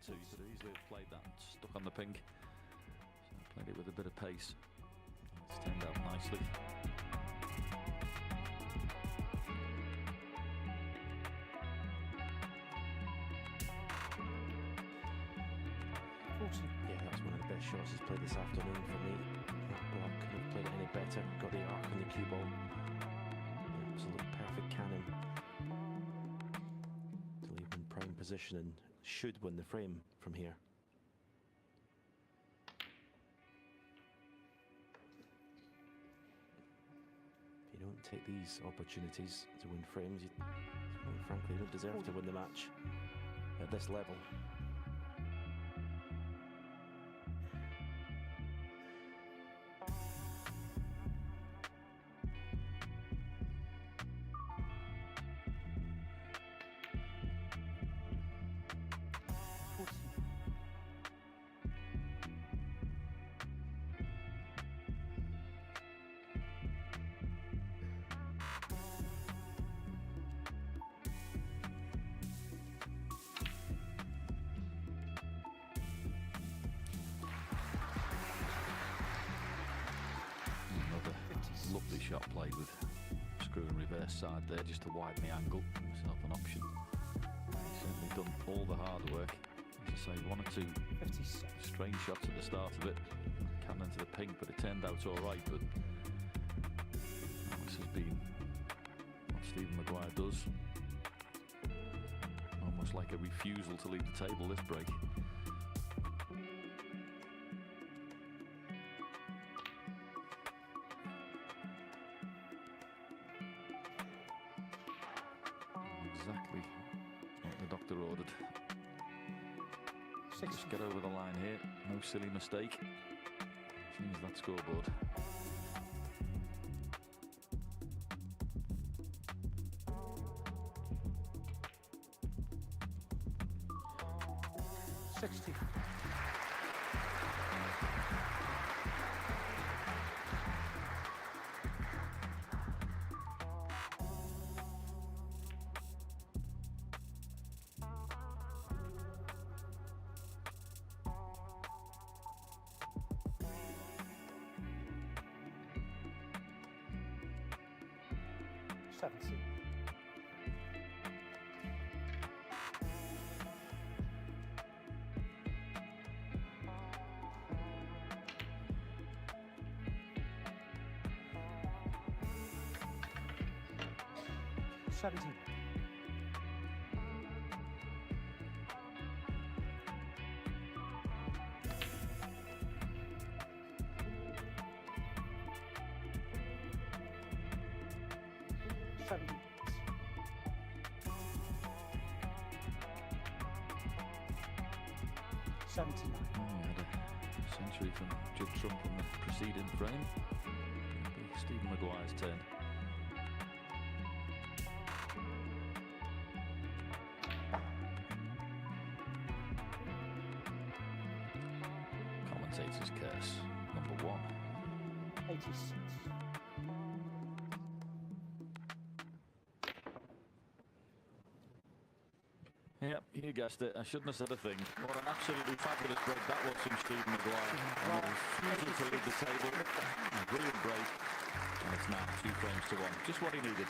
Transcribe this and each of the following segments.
into. You could easily have played that and stuck on the pink. So I played it with a bit of pace. It's turned out nicely. Yeah, that was one of the best shots he's played this afternoon for me. That block couldn't have played it any better. Got the arc on the cue ball. Absolute perfect cannon. To leave in prime position and should win the frame from here. If you don't take these opportunities to win frames, you, well, frankly, you don't deserve to win the match at this level. Lovely shot played with screw and reverse side there just to widen the angle. Myself an option. He's certainly done all the hard work. As I say, one or two strange shots at the start of it. Cannon to the pink, but it turned out all right. But this has been what Stephen Maguire does. Almost like a refusal to leave the table this break. Exactly what the doctor ordered. Just get over the line here, no silly mistake. Change that scoreboard. He had a century from Judd Trump in the preceding frame. It'll be Stephen Maguire's turn. Commentator's curse, number 1. 86. Yep, you guessed it. I shouldn't have said a thing. What an absolutely fabulous break that was from Stephen Maguire. Refusal to leave the table. A brilliant break. And it's now 2 frames to 1. Just what he needed.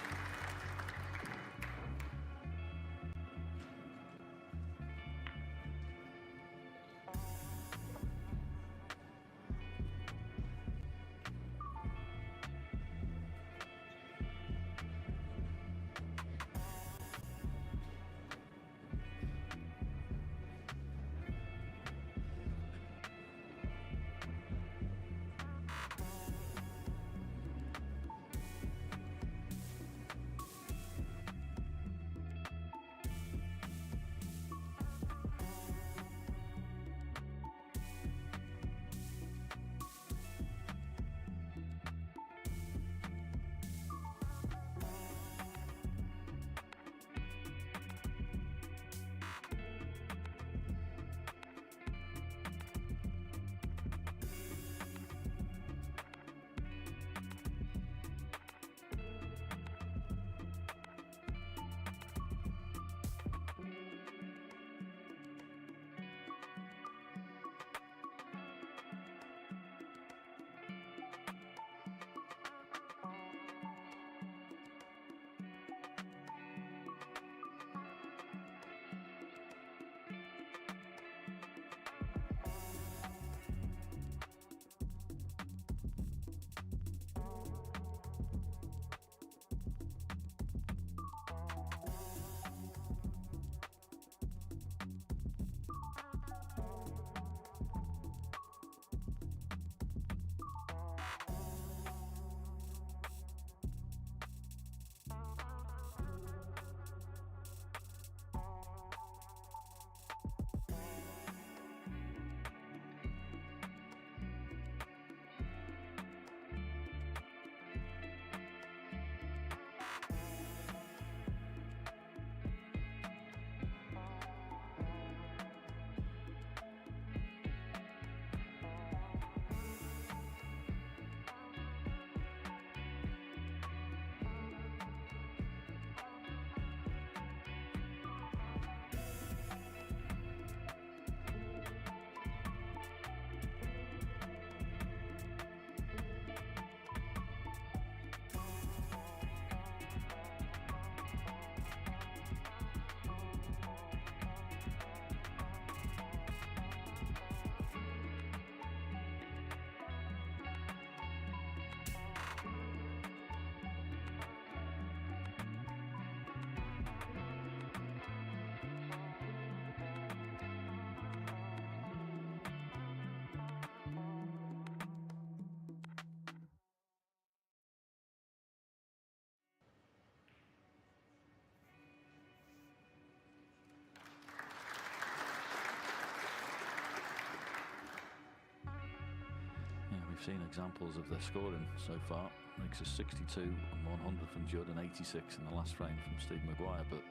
seen examples of their scoring so far. Makes a 62 and 100 from Judd and 86 in the last frame from Steve Maguire, but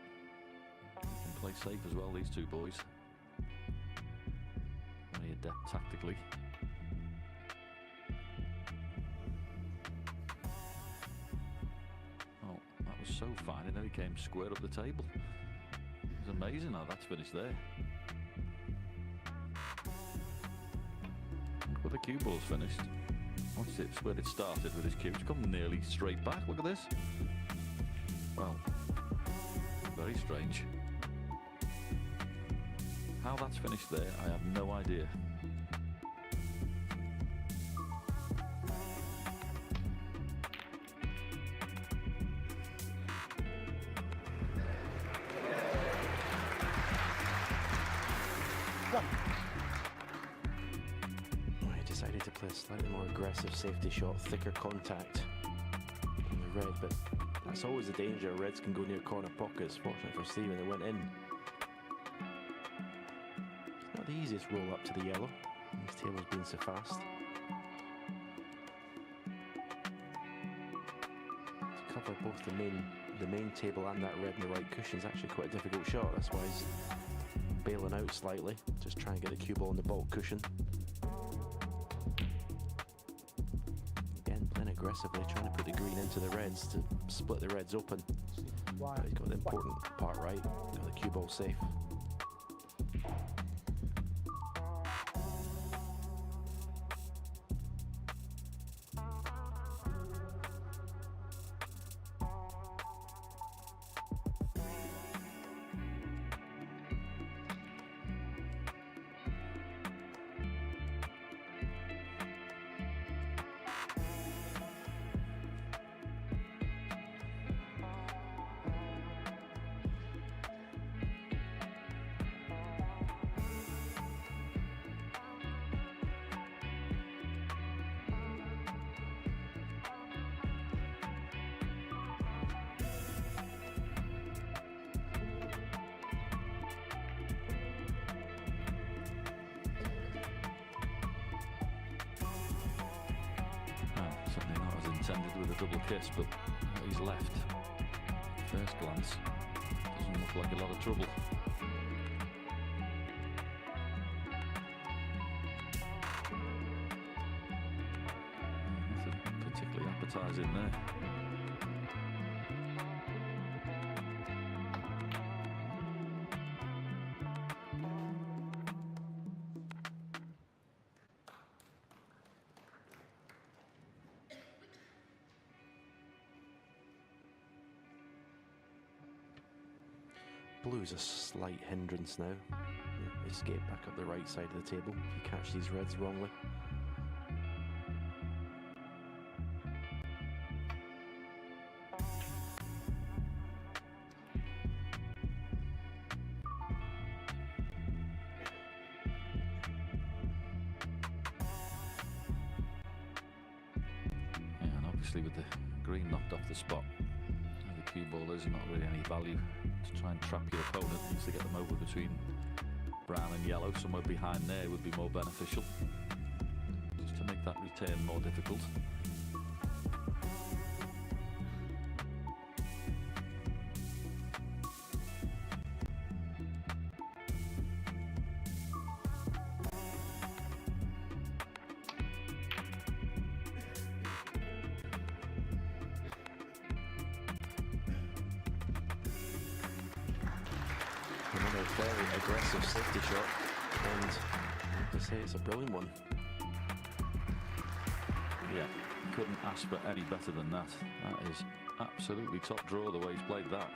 they can play safe as well, these two boys. Very adept tactically. Oh, that was so fine, and then he came square up the table. It's amazing how that's finished there. Look where the cue ball's finished. Watch it, where it started with his cue. It's come nearly straight back. Look at this. Well, very strange. How that's finished there, I have no idea. Decided to play a slightly more aggressive safety shot, thicker contact on the red, but that's always the danger. Reds can go near corner pockets. Fortunately for Stephen, they went in. It's not the easiest roll up to the yellow. His table's been so fast. To cover both the main table and that red and the right cushion is actually quite a difficult shot. That's why he's bailing out slightly, just trying to get the cue ball on the baulk cushion. Aggressively trying to put the green into the reds to split the reds open. But he's got the important part right, got the cue ball safe. Certainly not as intended with a double kiss, but he's left. First glance, doesn't look like a lot of trouble. Nothing particularly appetising there. Blue's a slight hindrance now. Escape back up the right side of the table if you catch these reds wrongly. Yeah, and obviously with the green knocked off the spot, the cue ball is not really any value. To try and trap your opponent, needs to get them over between brown and yellow. Somewhere behind there would be more beneficial, just to make that return more difficult. Another very aggressive safety shot, and I have to say it's a brilliant one. Yeah, couldn't ask for any better than that. That is absolutely top draw the way he's played that.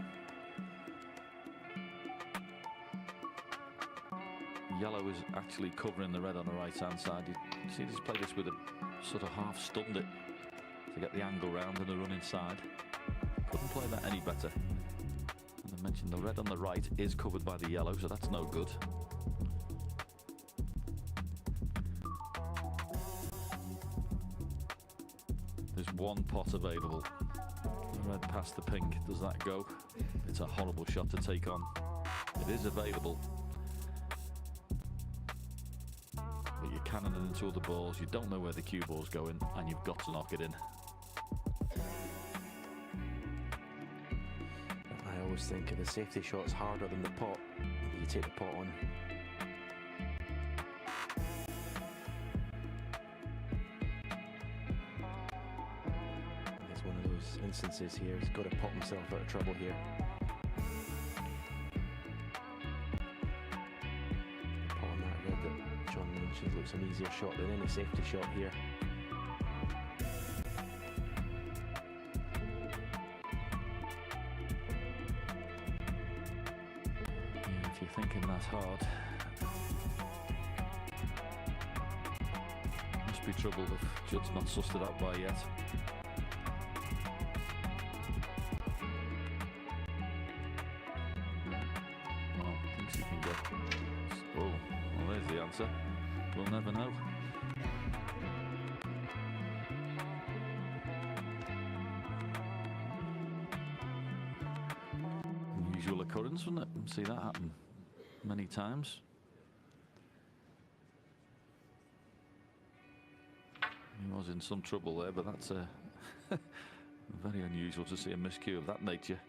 Yellow is actually covering the red on the right hand side. You see he's played this with a sort of half stunned it to get the angle round and the run inside. Couldn't play that any better. I mentioned the red on the right is covered by the yellow, so that's no good. There's one pot available. The red past the pink. Does that go? It's a horrible shot to take on. It is available, but you can't cannoning into other balls, you don't know where the cue ball's going, and you've got to knock it in. I always think if the safety shot's harder than the pot, you take the pot on. It's one of those instances here, he's got to pop himself out of trouble here. The pot on that red that John mentioned looks an easier shot than any safety shot here. If you're thinking that's hard, must be trouble if Judd's not sussed it out by yet. Well, thinks he can get. Oh, well, there's the answer. We'll never know. Unusual occurrence, wouldn't it? See that happen many times. He was in some trouble there, but that's very unusual to see a miscue of that nature.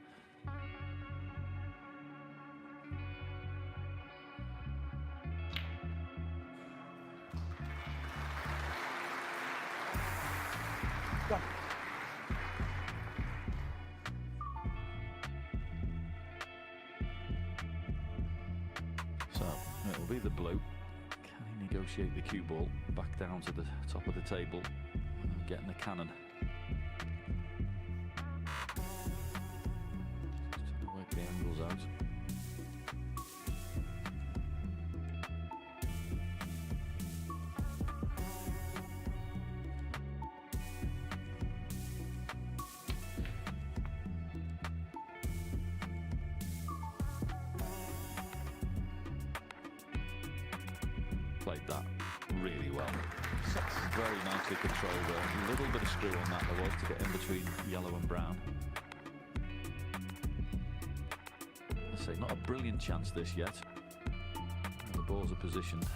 So it'll be the blue. Can he negotiate the cue ball back down to the top of the table, getting the cannon? Just trying to work the angles out. Played that really well. Very nicely controlled there. A little bit of screw on that there was to get in between yellow and brown. I say, not a brilliant chance this yet. The balls are positioned.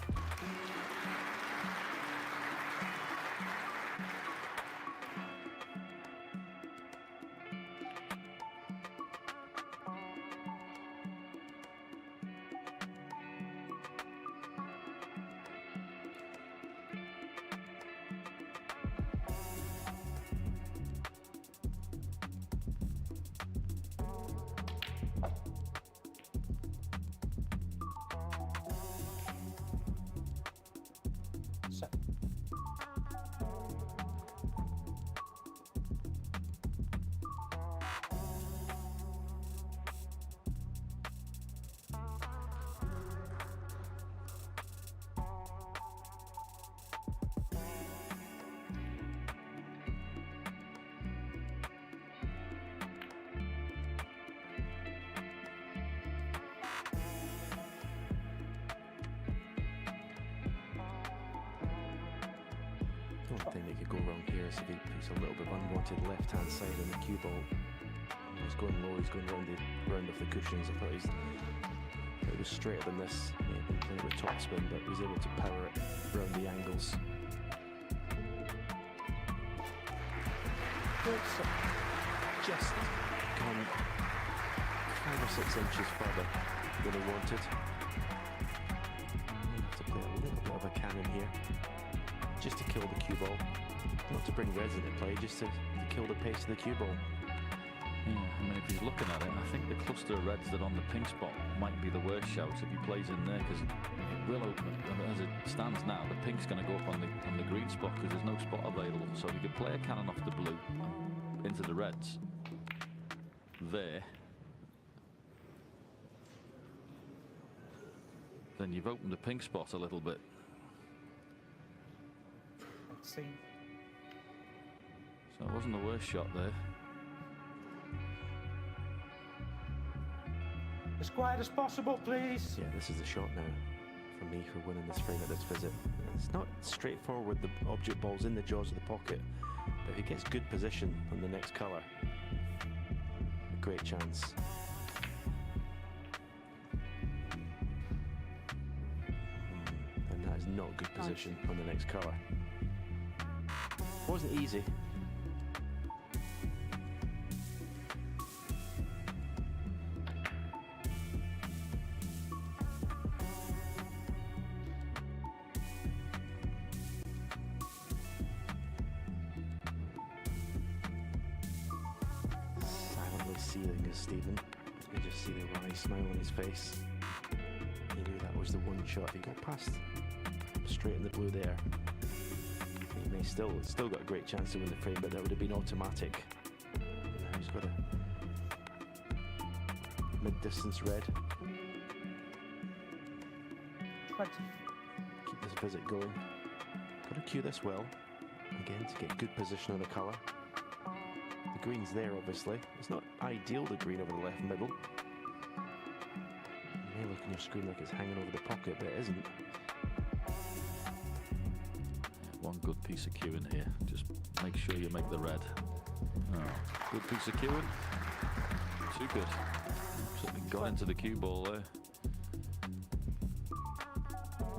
The only thing that could go wrong here is if he puts a little bit of unwanted left-hand side on the cue ball. He's going low, he's going round off the cushions. I thought it was straighter than this. He had been playing with topspin, but he was able to power it round the angles. Just gone 5 or 6 inches further than he wanted. He have to play a little bit of a cannon here, just to kill the cue ball. Not to bring reds into play, just to kill the pace of the cue ball. Yeah, I mean, if he's looking at it, I think the cluster of reds that are on the pink spot might be the worst shout if he plays in there, because it will open it. As it stands now, the pink's going to go up on the green spot because there's no spot available. So if you could play a cannon off the blue into the reds there, then you've opened the pink spot a little bit. Let's see. So it wasn't the worst shot there. As quiet as possible, please. Yeah, this is the shot now for me for winning this frame at this visit. It's not straightforward, the object ball's in the jaws of the pocket, but if he gets good position on the next colour, a great chance. And that is not good position on the next colour. Wasn't easy. Silently seething as Stephen. You just see the wry smile on his face. He knew that was the one shot. He got past straight in the blue there. He may still got a great chance to win the frame, but that would have been automatic. Now he's got a mid-distance red. 20. Keep this visit going. Got to cue this well. Again, to get good position on the colour. The green's there, obviously. It's not ideal, the green over the left middle. It may look on your screen like it's hanging over the pocket, but it isn't. One good piece of cueing here. Just make sure you make the red. Oh, good piece of cueing. Too good. Certainly got into the cue ball there.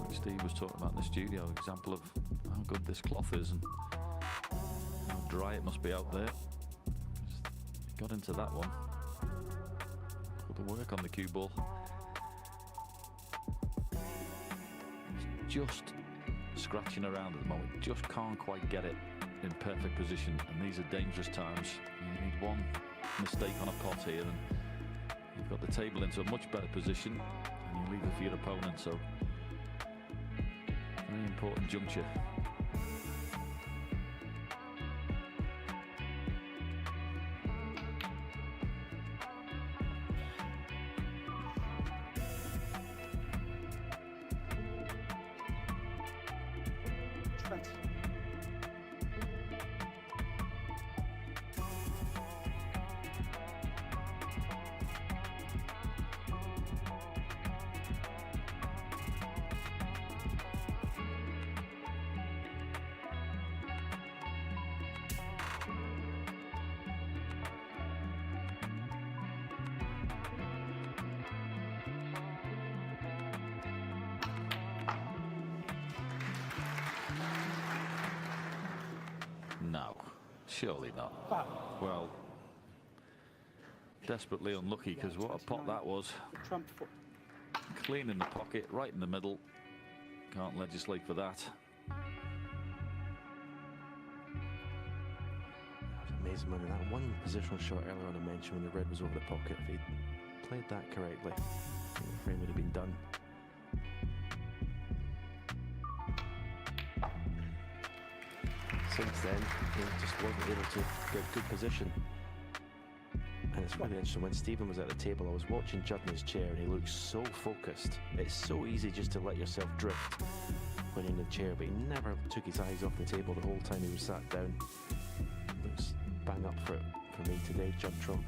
Like Steve was talking about in the studio, example of how good this cloth is and how dry it must be out there. Just got into that one. Put the work on the cue ball. It's just scratching around at the moment, just can't quite get it in perfect position, and these are dangerous times. You need one mistake on a pot here and you've got the table into a much better position and you leave it for your opponent, so very important juncture. No, surely not. Well, desperately unlucky, because what a pot that was. Trump 4. Clean in the pocket, right in the middle. Can't legislate for that. Amazing money. That one positional shot earlier on I mentioned when the red was over the pocket. If he'd played that correctly, I think the frame would have been done. Since then, he just wasn't able to get good position. And it's really interesting, when Stephen was at the table, I was watching Judd in his chair and he looked so focused. It's so easy just to let yourself drift when you're in the chair, but he never took his eyes off the table the whole time he was sat down. Looks bang up for me today, Judd Trump.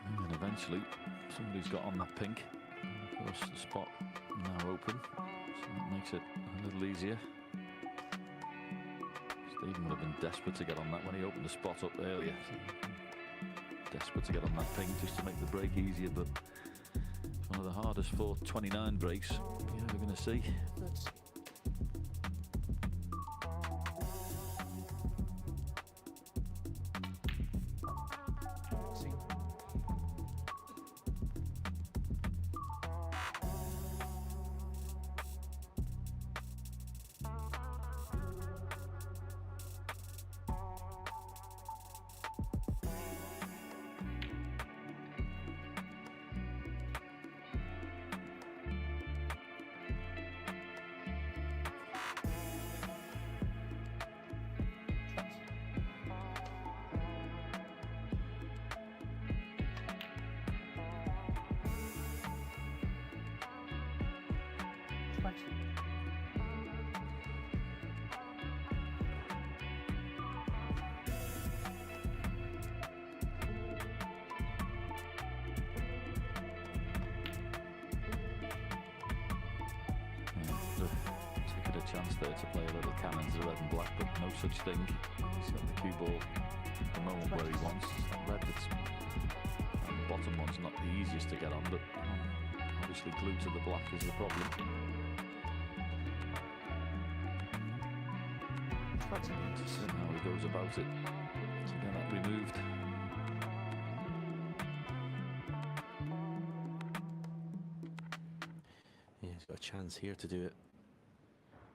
And eventually somebody's got on that pink. Of course the spot now open, so that makes it a little easier. Stephen would have been desperate to get on that when he opened the spot up earlier. Desperate to get on that pink just to make the break easier, but it's one of the hardest 429 breaks you're ever going to see. chance there to play a little cannon to red and black, but no such thing. He's got the cue ball at the moment where he wants. Red that's and the bottom one's not the easiest to get on, but obviously glued to the black is the problem. To see how he goes about it to get that removed. Yeah, he's got a chance here to do it.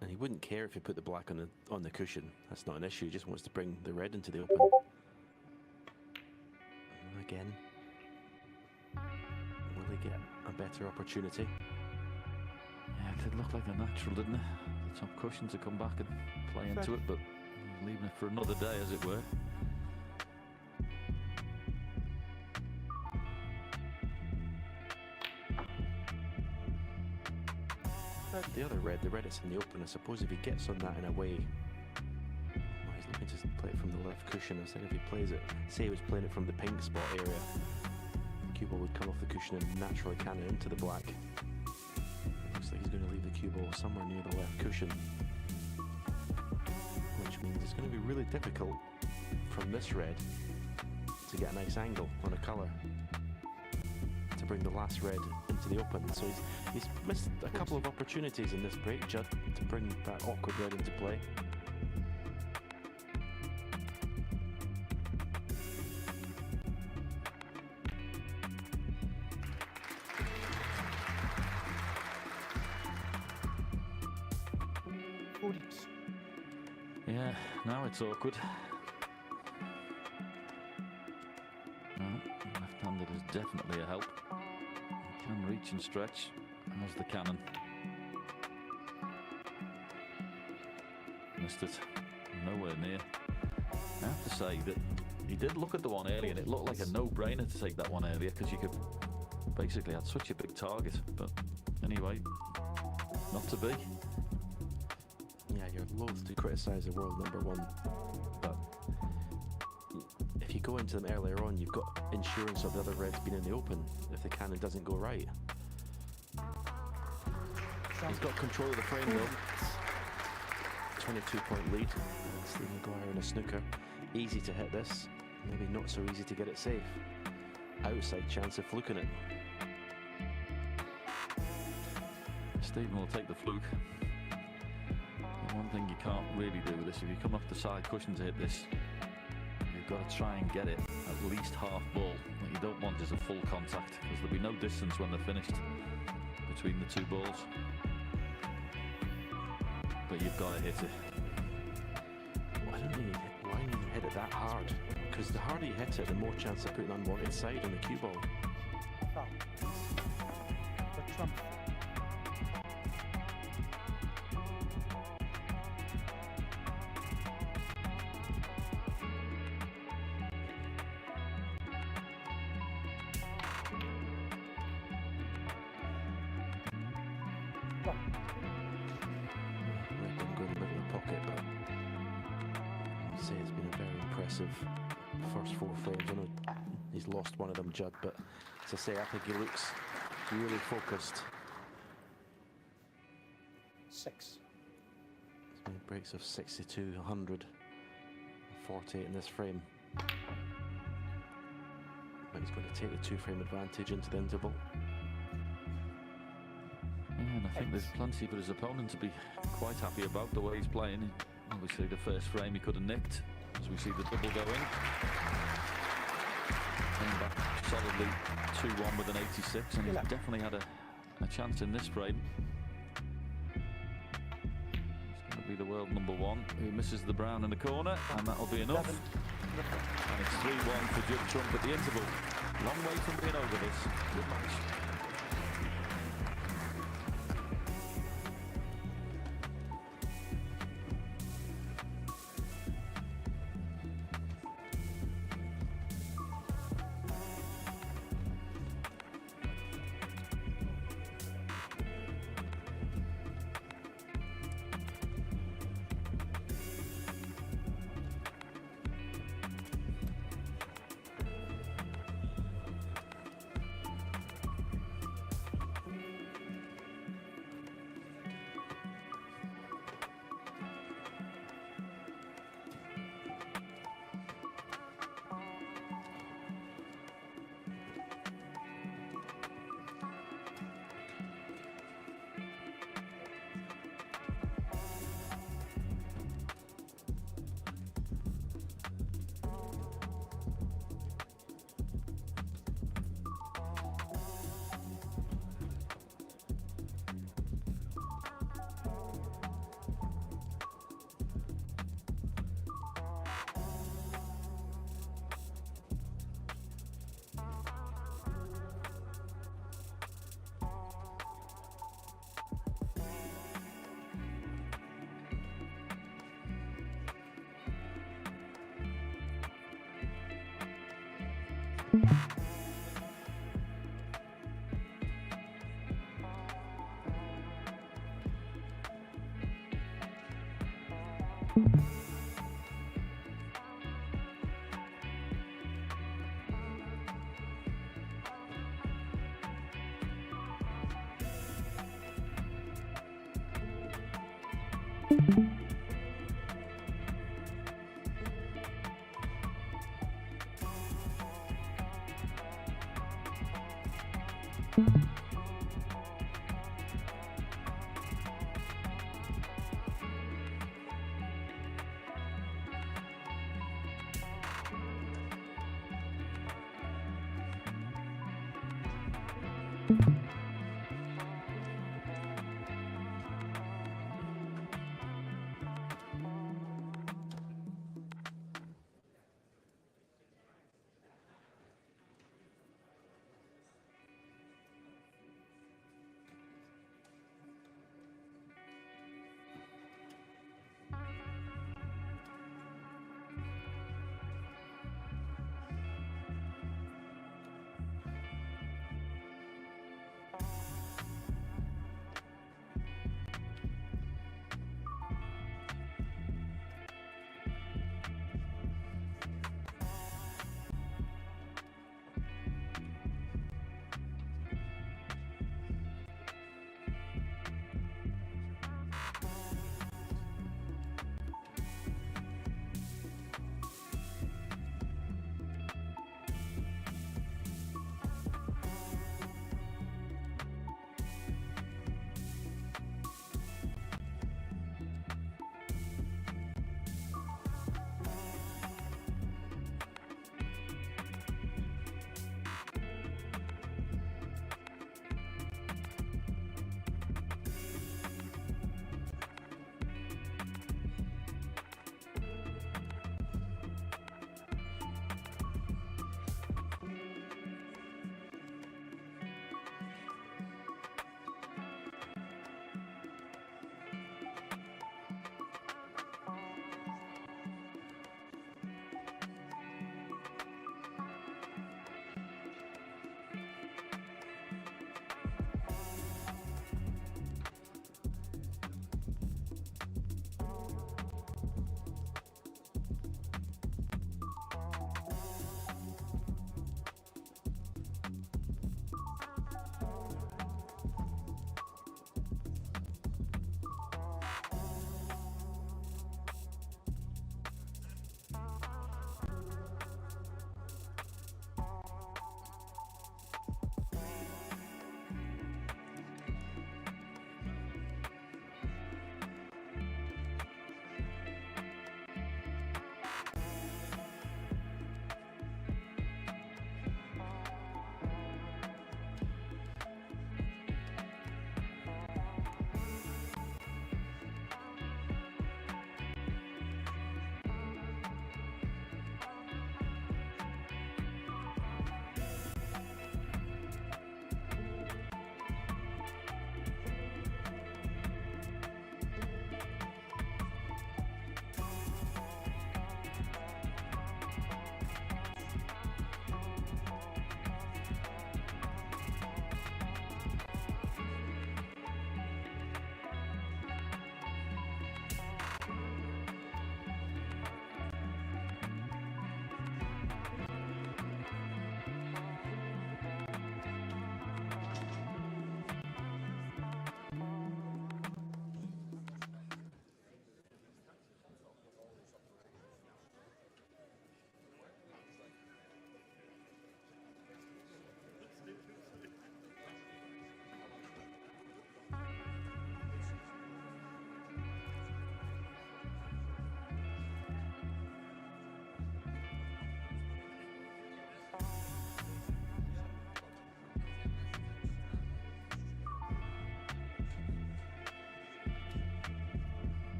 And he wouldn't care if he put the black on the cushion. That's not an issue. He just wants to bring the red into the open. And again, will he get a better opportunity? Yeah, it did look like a natural, didn't it? The top cushion to come back and play into it, but leaving it for another day, as it were. The other red, the red it's in the open, I suppose if he gets on that in a way, well, he's looking to play it from the left cushion. I think if he plays it, say he was playing it from the pink spot area, the cue ball would come off the cushion and naturally cannon into the black. Looks like he's going to leave the cue ball somewhere near the left cushion, which means it's going to be really difficult from this red to get a nice angle on a colour to bring the last red into the open. So he's missed a couple of opportunities in this break, Judd, to bring that awkward red into play. Yeah, now it's awkward. No, left-handed is definitely a help. He can reach and stretch, as the cannon. Missed it. Nowhere near. I have to say that he did look at the one earlier and it looked like a no-brainer to take that one earlier because you could basically had such a big target. But anyway, not to be. Yeah, you're loath to criticise the world number one, but if you go into them earlier on, you've got insurance of the other reds being in the open if the cannon doesn't go right. He's got control of the frame though. 22-point lead. Steve Maguire in a snooker. Easy to hit this, maybe not so easy to get it safe. Outside chance of fluking it. Stephen will take the fluke. One thing you can't really do with this, if you come off the side cushion to hit this, you've got to try and get it at least half ball. What you don't want is a full contact, because there'll be no distance when they're finished between the two balls. But you've got to hit it. Why don't you hit it that hard? Because the harder you hit it, the more chance of putting unwanted side on the cue ball. Say it's been a very impressive first four frames. I know he's lost one of them, Judd, but as I say, I think he looks really focused. 6. It's been breaks of 62, 100, 48 in this frame. But he's going to take the two-frame advantage into the interval. Yeah, and I think there's plenty for his opponent to be quite happy about the way he's playing. Obviously the first frame he could have nicked, as we see the double go in. Came back solidly 2-1 with an 86, and he's definitely had a chance in this frame. It's going to be the world number one who misses the brown in the corner, and that'll be enough. And it's 3-1 for Judd Trump at the interval. Long way from being over this. Good match.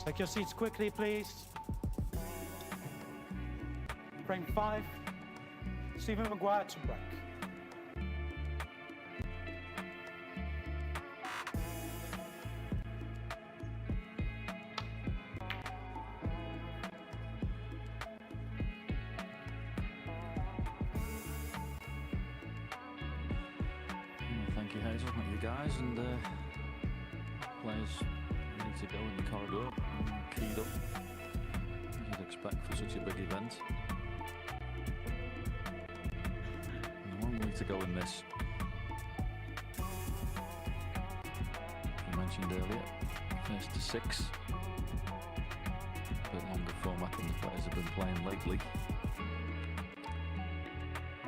Take your seats quickly, please. Frame 5, Stephen Maguire to break. Thank you, Hazel. Thank you, guys. And players need to go in the corridor and keyed up, as you'd expect for such a big event. And a long way to go in this. You mentioned earlier, first to 6. A bit longer format than the players have been playing lately.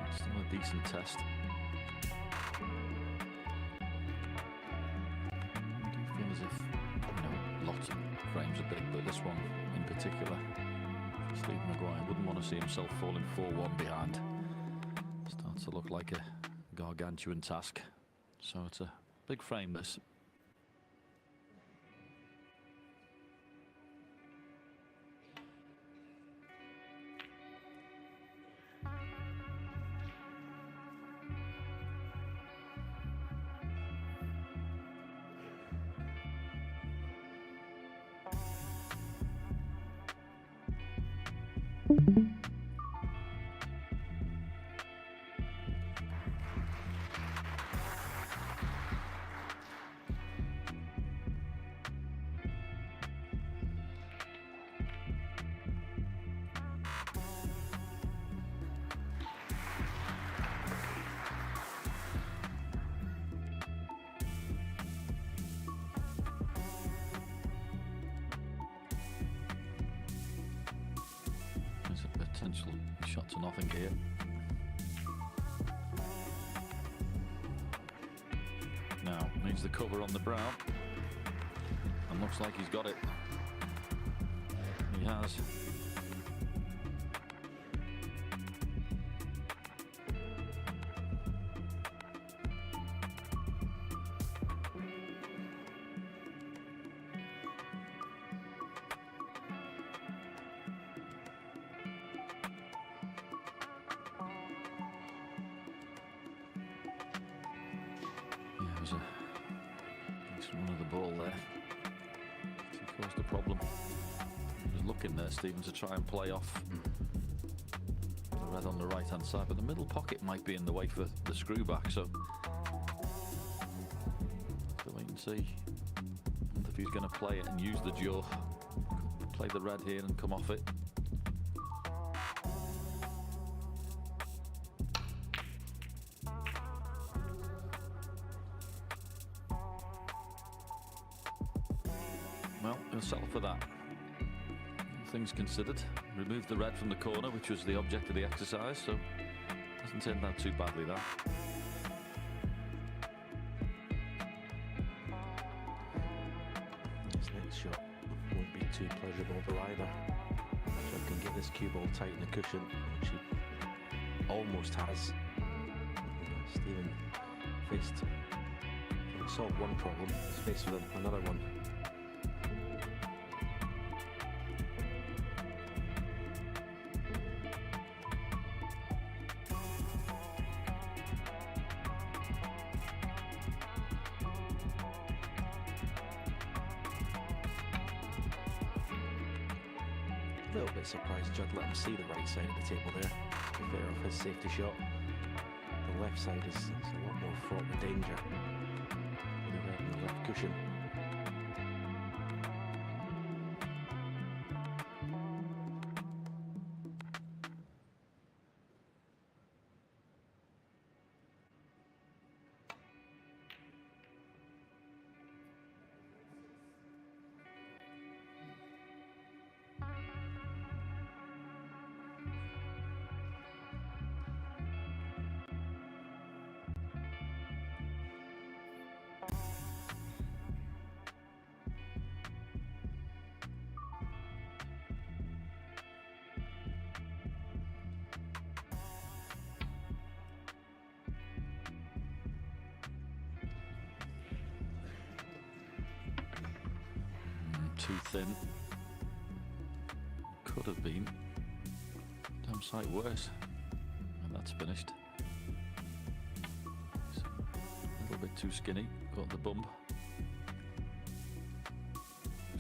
It's still a decent test. As if, lots of frames are big, but this one in particular, Steve Maguire wouldn't want to see himself falling 4-1 behind. Starts to look like a gargantuan task. So it's a big frame, this. potential shot to nothing here. Now, needs the cover on the brown. And looks like he's got it. He has. Yeah, it was a nice run of the ball there. He caused a problem. He was looking there, Stephen, to try and play off the red on the right hand side, but the middle pocket might be in the way for the screw back, so wait and see if he's going to play it and use the jaw. Play the red here and come off it. Well, he'll settle for that. All things considered, removed the red from the corner, which was the object of the exercise, so hasn't turned out too badly, that. This next shot won't be too pleasurable to either. If I can get this cue ball tight in the cushion, which he almost has. Stephen faced, he solved one problem, he's faced with another one. A little bit surprised Judd let him see the right side of the table there. A bit of his safety shot. The left side is a lot more fraught with danger. With the red on the left cushion. Too thin. Could have been damn sight worse. And that's finished. It's a little bit too skinny. Got the bump.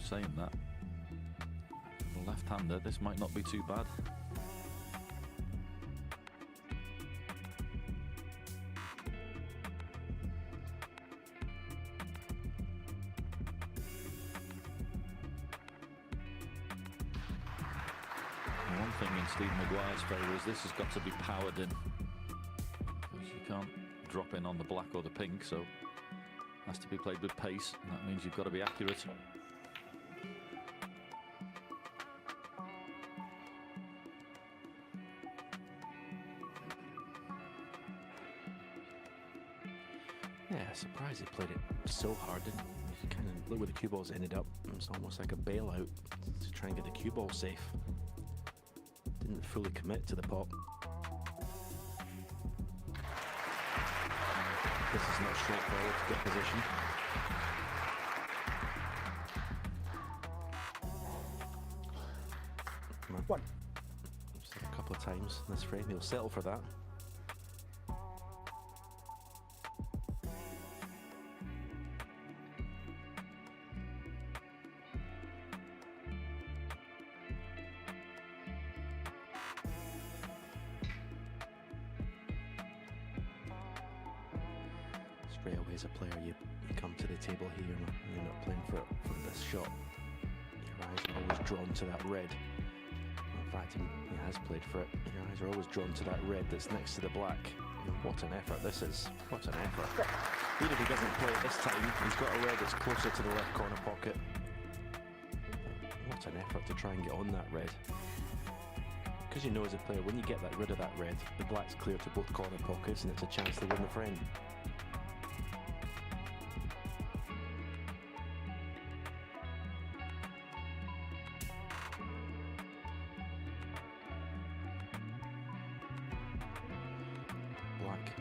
Saying that, the left-hander, this might not be too bad. One thing in Steve Maguire's favour is this has got to be powered in, because you can't drop in on the black or the pink, so it has to be played with pace, and that means you've got to be accurate. Yeah, surprised he played it so hard, didn't he? You kind of look where the cue balls ended up. It's almost like a bailout to try and get the cue ball safe. Didn't fully commit to the pop. This is not straightforward to get position. One. I've said a couple of times in this frame, he'll settle for that. Straight away as a player, you come to the table here and you're not playing for this shot. Your eyes are always drawn to that red. In fact, he has played for it. Your eyes are always drawn to that red that's next to the black. What an effort this is. What an effort. Even if he doesn't play it this time, he's got a red that's closer to the left corner pocket. What an effort to try and get on that red. because you know as a player, when you get rid of that red, the black's clear to both corner pockets and it's a chance to win the frame. Black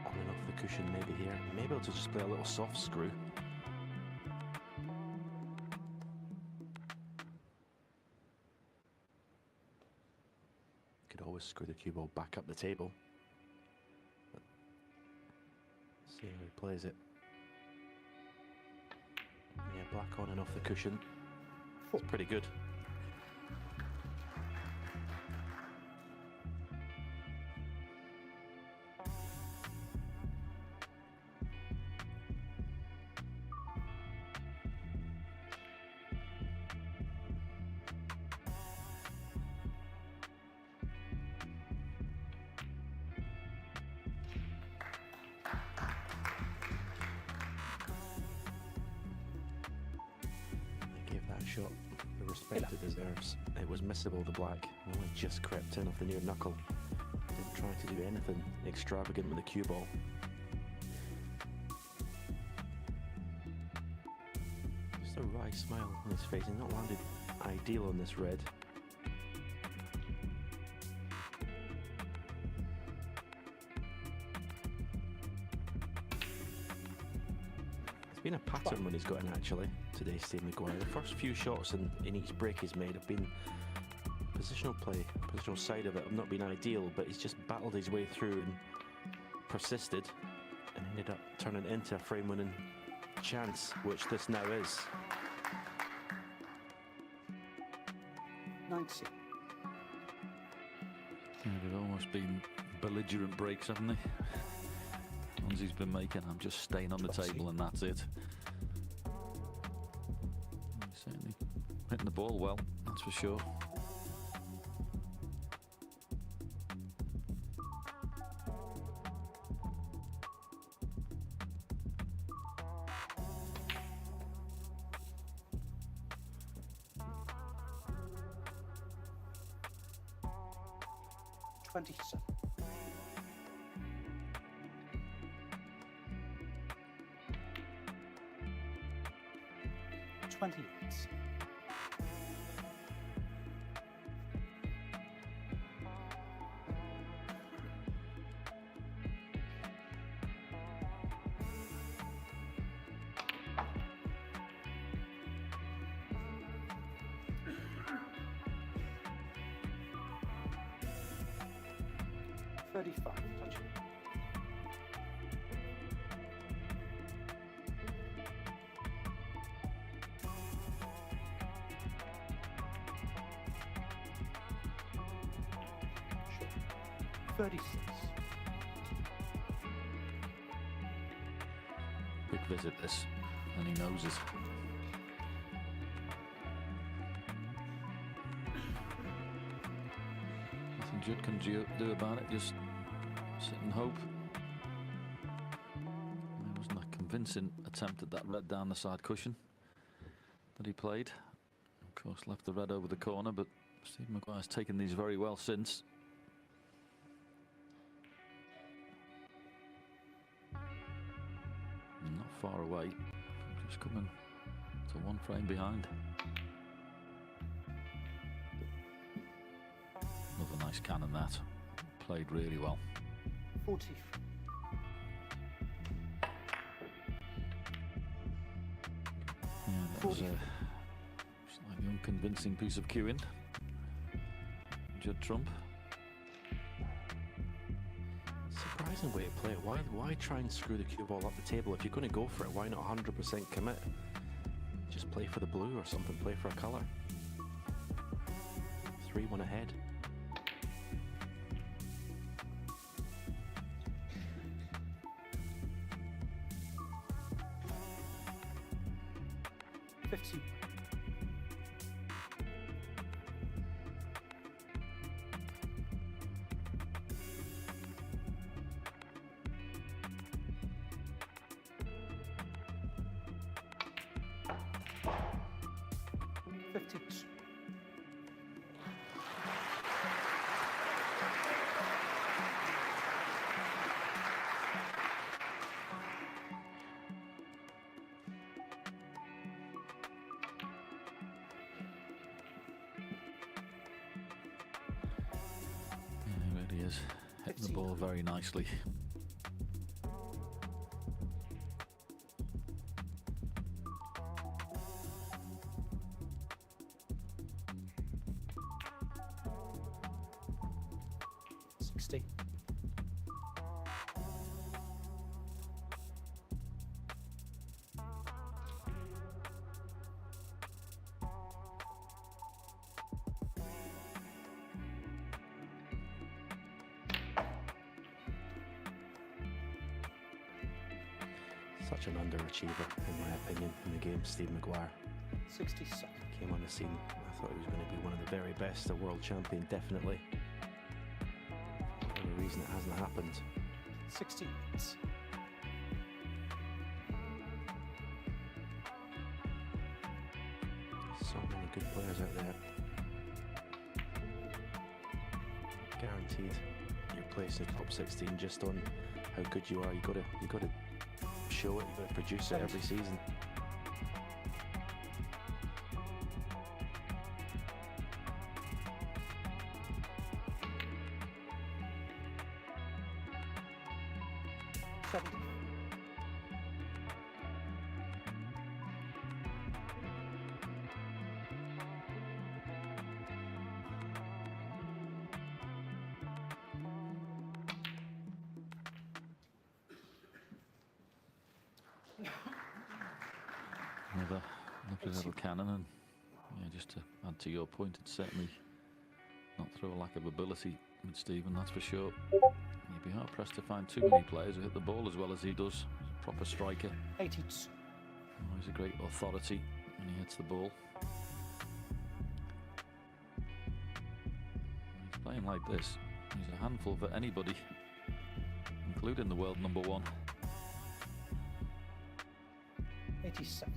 on and off the cushion maybe here. Maybe able to just play a little soft screw. Could always screw the cue ball back up the table. But see how he plays it. Yeah, black on and off the cushion. It's pretty good. Shot the respect it deserves. It was missable, the black. It only just crept in off the near knuckle. Didn't try to do anything extravagant with the cue ball. Just a wry smile on his face. He's not landed ideal on this red. Been a pattern when he's got in actually today, Steve Maguire. The first few shots in each break he's made have been positional play, positional side of it have not been ideal, but he's just battled his way through and persisted and ended up turning it into a frame winning chance, which this now is. 90. Yeah, they've almost been belligerent breaks, haven't they? Ones he's been making. I'm just staying on the table and that's it. He's certainly hitting the ball well, that's for sure. $27. 28. $35. Touch. Sure. 36. Quick visit this, and he knows it. Nothing Judd can do about it, just sit and hope. It wasn't a convincing attempt at that red down the side cushion that he played. Of course, left the red over the corner, but Steve Maguire's taken these very well since. Not far away, just coming to one frame behind. Another nice cannon that, played really well. 40. Yeah, that was a slightly unconvincing piece of cueing. Judd Trump. Surprising way to play it. Why try and screw the cue ball up the table? If you're going to go for it, why not 100% commit? Just play for the blue or something, play for a colour. 3-1 ahead. players hitting the ball very nicely. Such an underachiever, in my opinion, in the game, Steve Maguire. 67. Came on the scene. I thought he was going to be one of the very best, a world champion, definitely. For whatever reason, it hasn't happened. 68. So many good players out there. Guaranteed your place in the top 16 just on how good you are. You got to show it. You got to produce it every season. Another lovely little cannon, and yeah, just to add to your point, it's certainly not through a lack of ability with Stephen, that's for sure. You'd be hard pressed to find too many players who hit the ball as well as he does. Proper striker. 82. Oh, he's a great authority when he hits the ball. He's playing like this. He's a handful for anybody, including the world number one. 87.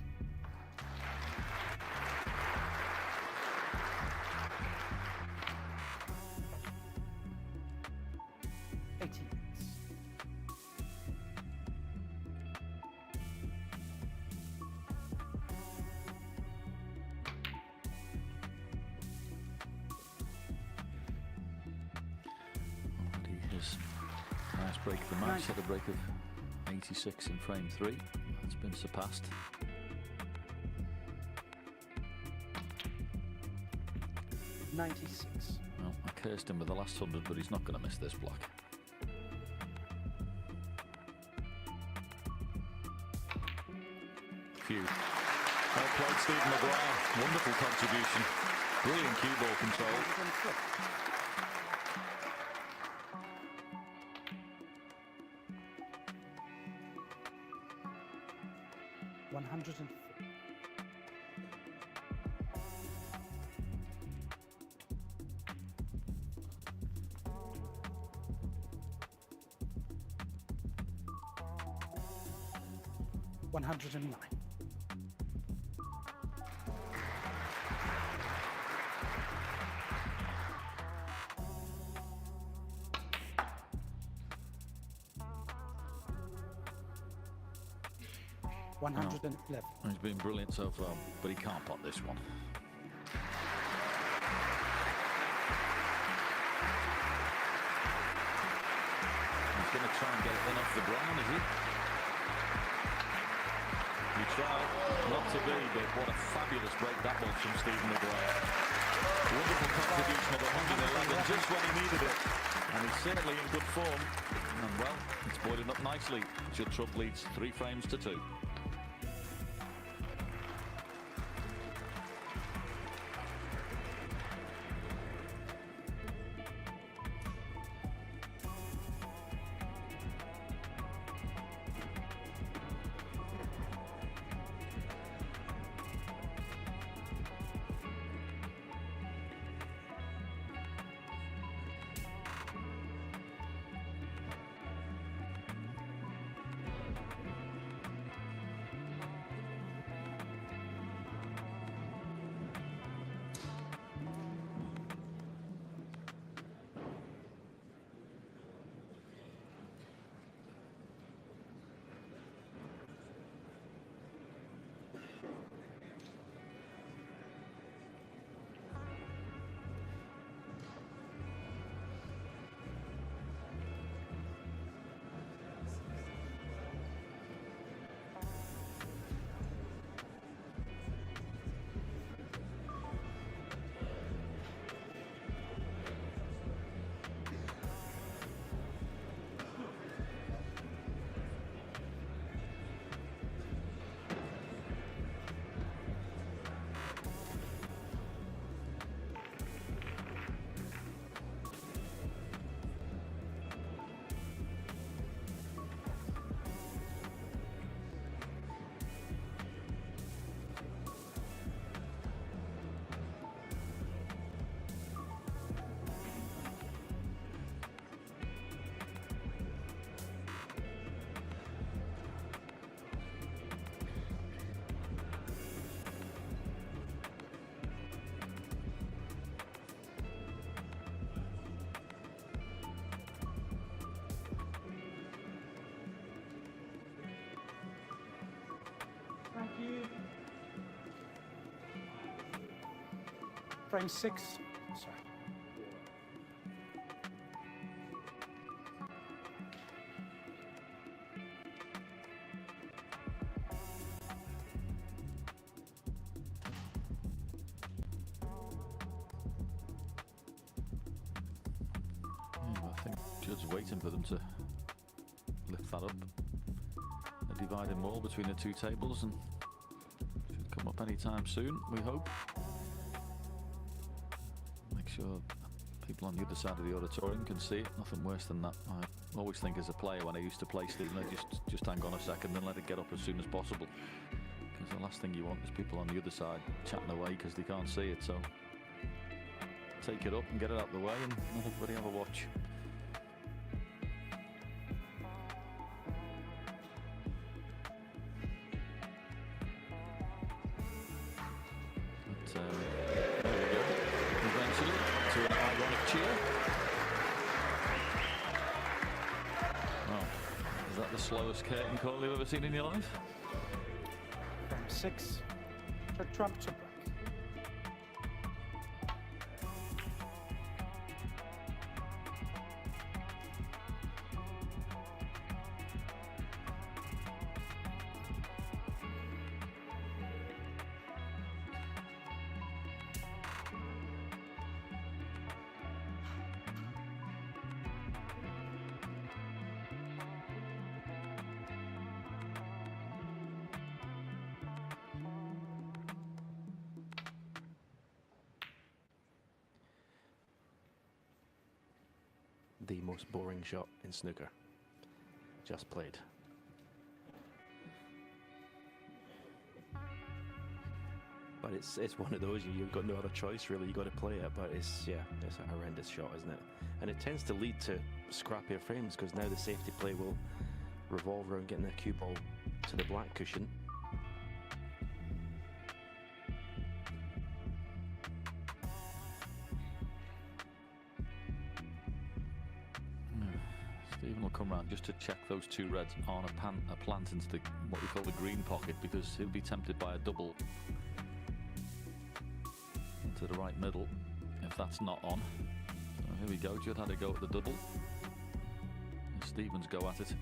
His nice break of the match had a break of 86 in frame 3. That's been surpassed. Well, I cursed him with the last 100, but he's not going to miss this block. Phew. Well played, Stephen Maguire. Wonderful contribution. Brilliant cue ball control. 104. $109. $111. He's been brilliant so far, but he can't pot this one. He's going to try and get it in off the ground, is he? You try not to be, but what a fabulous break that was from Stephen Maguire. Wonderful contribution of 111 just when he needed it. And he's certainly in good form. And well, it's buoyed up nicely. Judd Trump leads 3 frames to 2. Frame 6. Sorry. I think Judd's waiting for them to lift that up. A dividing wall between the two tables, and should come up anytime soon, we hope. Make sure people on the other side of the auditorium can see it. Nothing worse than that. I always think as a player when I used to play, Stephen, I just hang on a second and let it get up as soon as possible. Because the last thing you want is people on the other side chatting away because they can't see it. So take it up and get it out of the way and let everybody have a watch. But, there we go. Eventually, to an ironic cheer. Oh, is that the slowest curtain call you've ever seen in your life? Frame 6. Trump to break. The most boring shot in snooker. Just played. But it's one of those, you've got no other choice really, you've got to play it, but it's a horrendous shot, isn't it? And it tends to lead to scrappier frames, because now the safety play will revolve around getting the cue ball to the black cushion. Stephen will come round just to check those two reds on a plant into the what we call the green pocket, because he'll be tempted by a double into the right middle if that's not on. So here we go. Judd had a go at the double. And Stephen's go at it.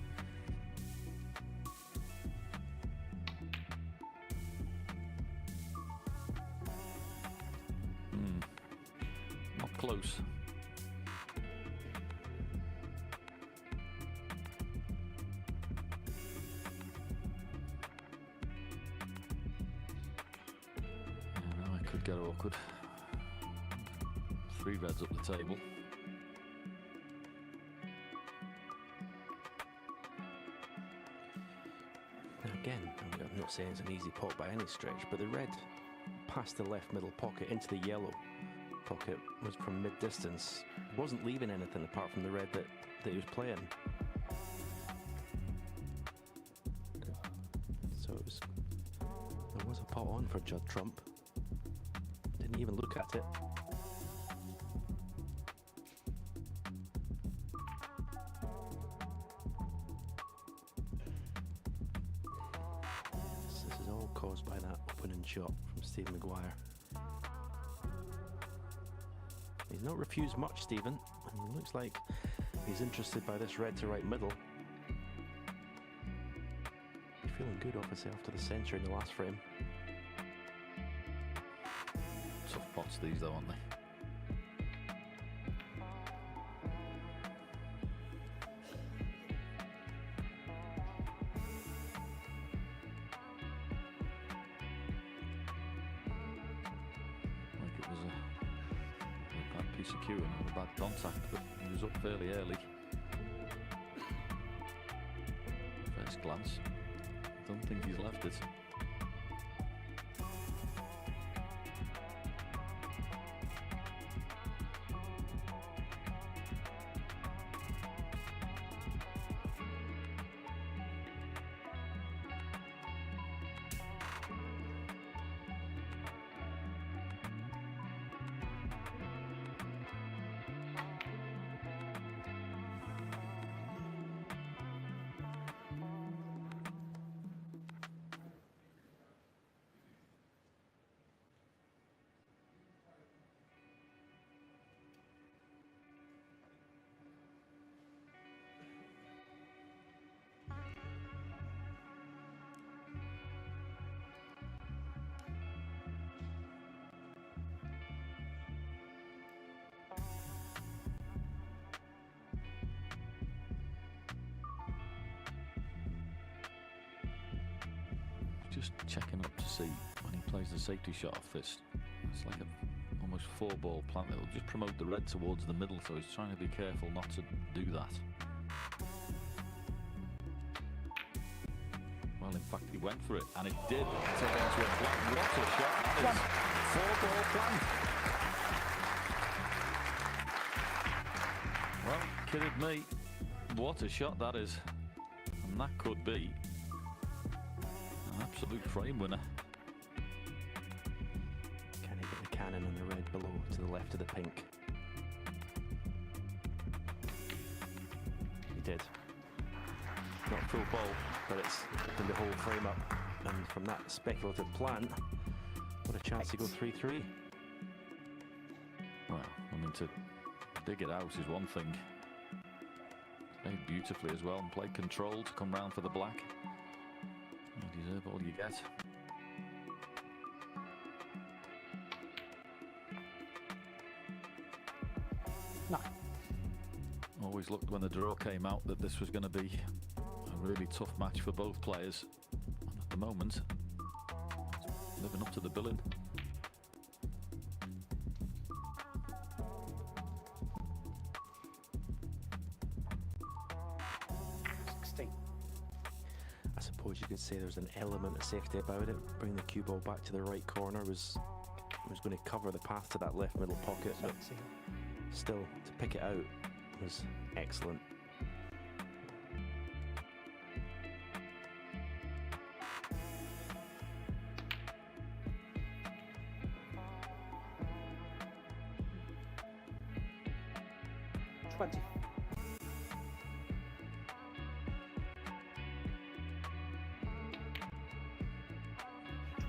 Not close. Could get awkward. 3 reds up the table. Now again, I'm not saying it's an easy pot by any stretch, but the red past the left middle pocket into the yellow pocket was from mid-distance. Wasn't leaving anything apart from the red that he was playing. So there was a pot on for Judd Trump. Didn't even look at it. This is all caused by that opening shot from Stephen Maguire. He's not refused much, Stephen, and he looks like he's interested by this red to right middle. He's feeling good, obviously, after the centre in the last frame. Tough pots these though, aren't they? Like it was a bad piece of cueing and a bad contact, but he was up fairly early. First glance, don't think he's left it. just checking up to see when he plays the safety shot off this. It's like a almost 4-ball plant. It'll just promote the red towards the middle, so he's trying to be careful not to do that. Well, in fact, he went for it, and it did turn into a plant. What a shot that is! 4-ball plant. Well, kidded me. What a shot that is. And that could be an absolute frame winner. Can he get the cannon on the red below to the left of the pink? He did. Not full ball, but it's opened the whole frame up. And from that speculative plant, what a chance to go 3-3. Well, I mean, to dig it out is one thing. Played beautifully as well and played control to come round for the black. You deserve all you get. No. Always looked when the draw came out that this was going to be a really tough match for both players. And at the moment, living up to the billing. I suppose you could say there's an element of safety about it. Bring the cue ball back to the right corner was going to cover the path to that left middle pocket, but still to pick it out was excellent.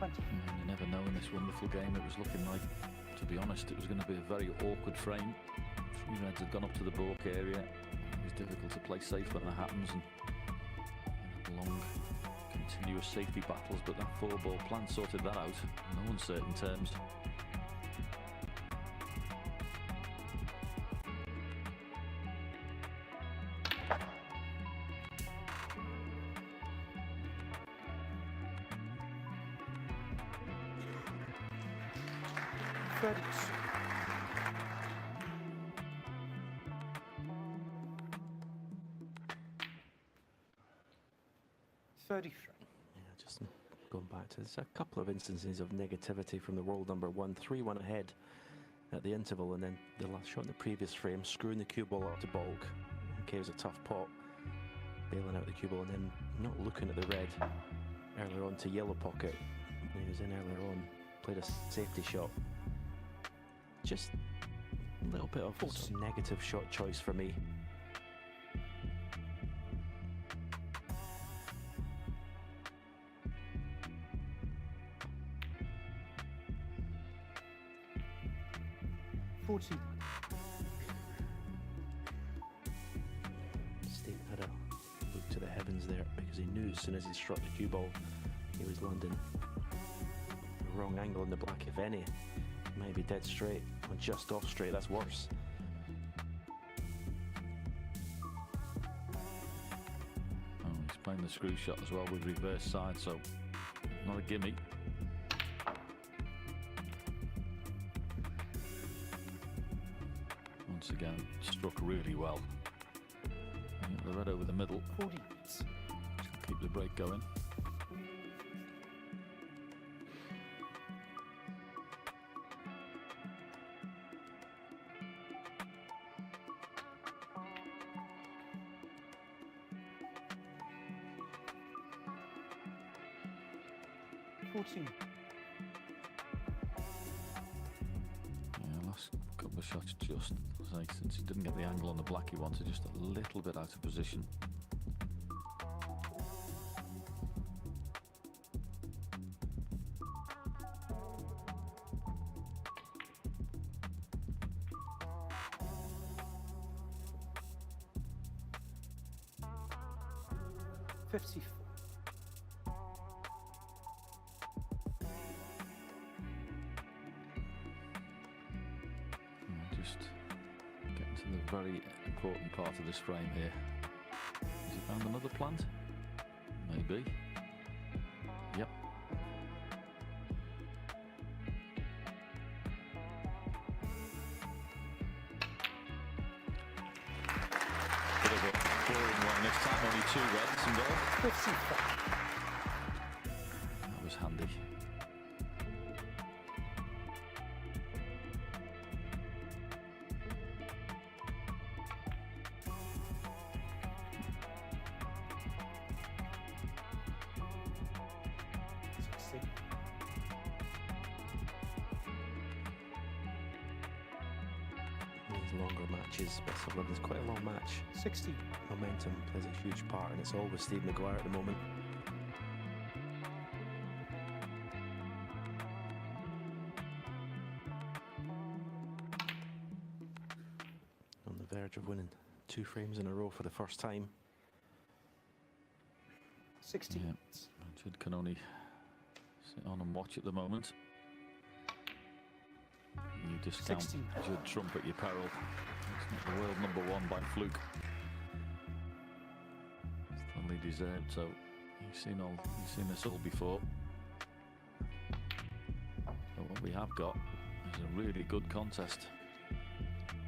You never know in this wonderful game. It was looking like, to be honest, it was going to be a very awkward frame. Three reds had gone up to the balk area. It was difficult to play safe when that happens, and long, continuous safety battles, but that 4-ball plan sorted that out in no uncertain terms. Yeah, just going back to there's a couple of instances of negativity from the world number one. 3-1 ahead at the interval, and then the last shot in the previous frame, screwing the cue ball up to balk. Okay, it was a tough pot, bailing out the cue ball, and then not looking at the red earlier on to yellow pocket. When he was in earlier on, played a safety shot. Just a little bit of sort of negative shot choice for me. Steve had a look to the heavens there because he knew as soon as he struck the cue ball he was landing the wrong angle in the black, if any. Maybe dead straight or just off straight, that's worse. Oh, he's playing the screw shot as well with reverse side, so not a gimme. Once again, struck really well. The red over the middle. 40. Keep the break going. Yeah, last couple of shots just, say, since he didn't get the angle on the black he wanted, just a little bit out of position. Just getting to the very important part of this frame here. Has he found another plant? Maybe. Yep. 2 reds involved. 55. That was handy. These longer matches, best of 11 is quite a long match. 60. Momentum plays a huge part, and it's all with Steve Maguire at the moment. On the verge of winning 2 frames in a row for the first time. 60. Yeah, Judd can only sit on and watch at the moment. You discount 16. Judd Trump at your peril. It's not the world #1 by fluke. It's only deserved, so you've seen this all before. So what we have got is a really good contest.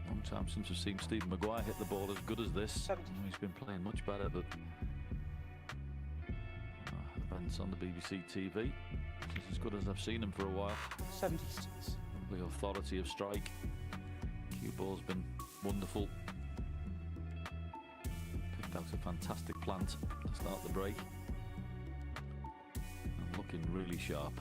Long time since we've seen Steve Maguire hit the ball as good as this. 70. He's been playing much better, but events on the BBC TV. This is as good as I've seen him for a while. 76. The authority of strike. Cue ball's been wonderful. Picked out a fantastic plant to start the break. And looking really sharp.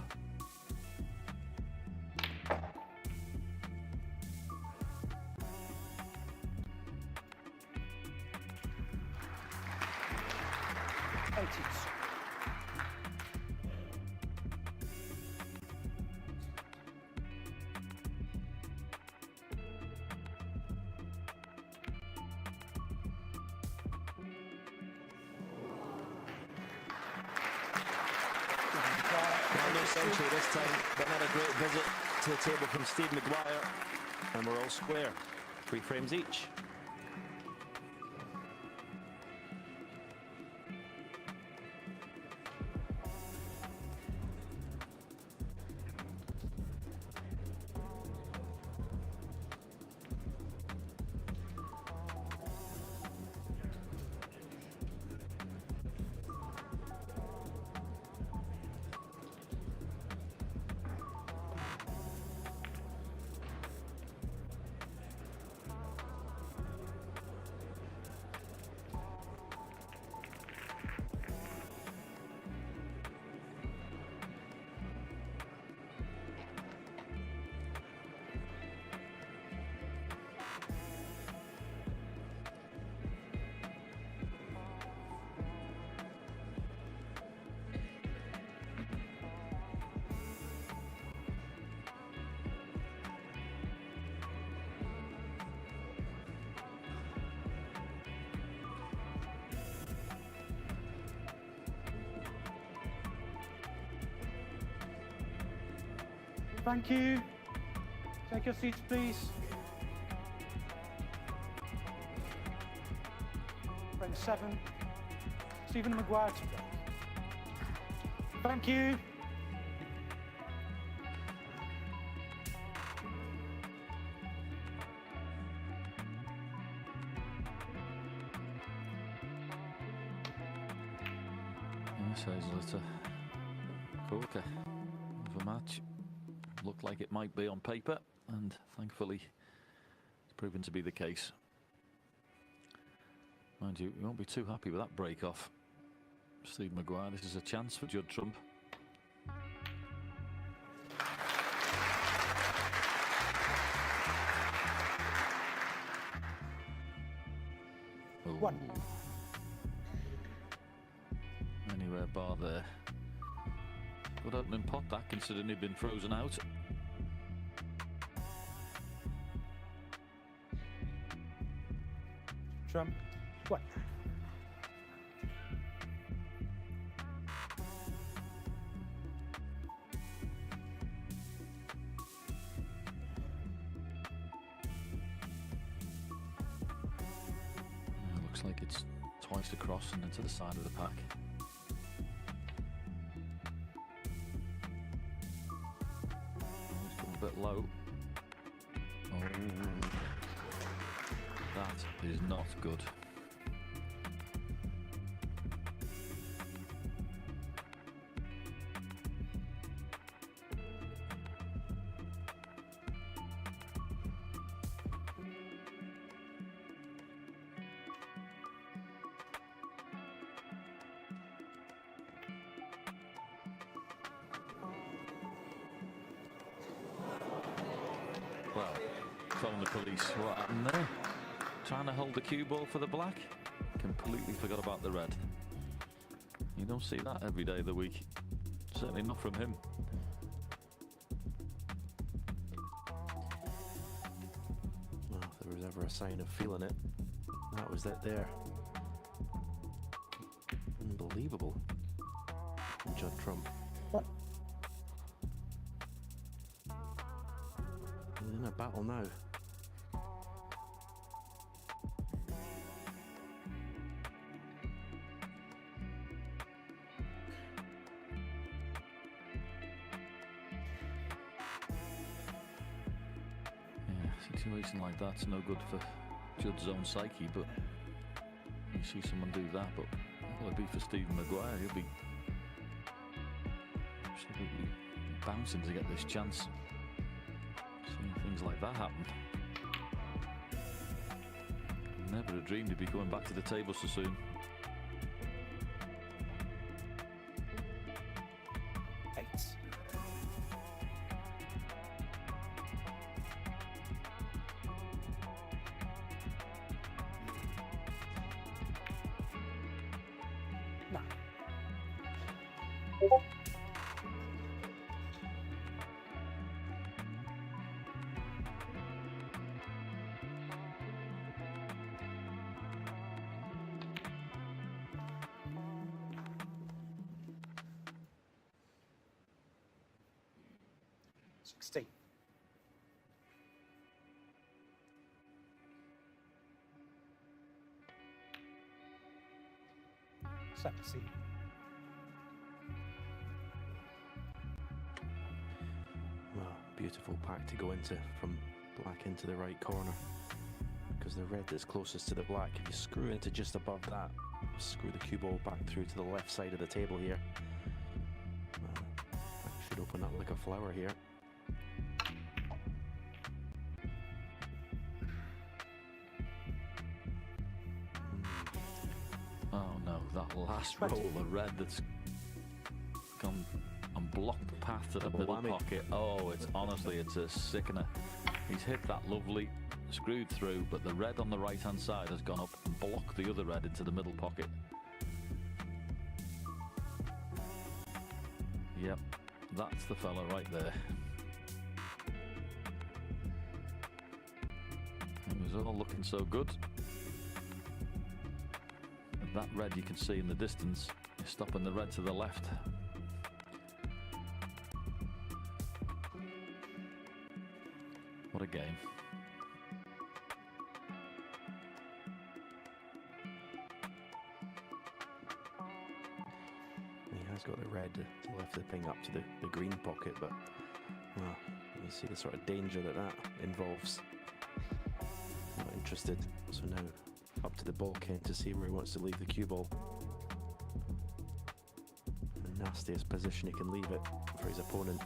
No century this time, but not a great visit to the table from Steve Maguire, and we're all square. 3 frames each. Thank you. Take your seats, please. Frame 7. Stephen Maguire to break. Thank you. Yes, Hazel, it's a corker of a match. Looked like it might be on paper, and thankfully it's proven to be the case. Mind you, you won't be too happy with that break off. Steve Maguire, this is a chance for Judd Trump. Oh. 1. Anywhere bar there. Good opening pot that, considering he'd been frozen out. Trump. 1. Looks like it's twice across and into the side of the pack. A bit low. Oh, that is not good. phone the police. What happened there? Trying to hold the cue ball for the black. Completely forgot about the red. You don't see that every day of the week. Certainly not from him. Well, if there was ever a sign of feeling it, that was it there. Unbelievable. Judd Trump. He's in a battle now. Situation like that's no good for Judd's own psyche, but you see someone do that, but will it be for Stephen Maguire? He'll be absolutely bouncing to get this chance. Seeing things like that happen. Never have dreamed he'd be going back to the table so soon. Steve. 17. Well, beautiful pack to go into from black into the right corner, because the red that's closest to the black, if you screw into just above that, screw the cue ball back through to the left side of the table here, that should open up like a flower here. Oh no, that last roll of red that's gone and blocked the path to the middle pocket. Oh, it's honestly, it's a sickener. He's hit that lovely, screwed through, but the red on the right hand side has gone up and blocked the other red into the middle pocket. Yep, that's the fella right there. It was all looking so good. And that red you can see in the distance is stopping the red to the left. What a game. He has got the red to lift the ping up to the green pocket, but well, you see the sort of danger that involves. Not interested, so now up to the ball Kent to see where he wants to leave the cue ball. The nastiest position he can leave it for his opponent.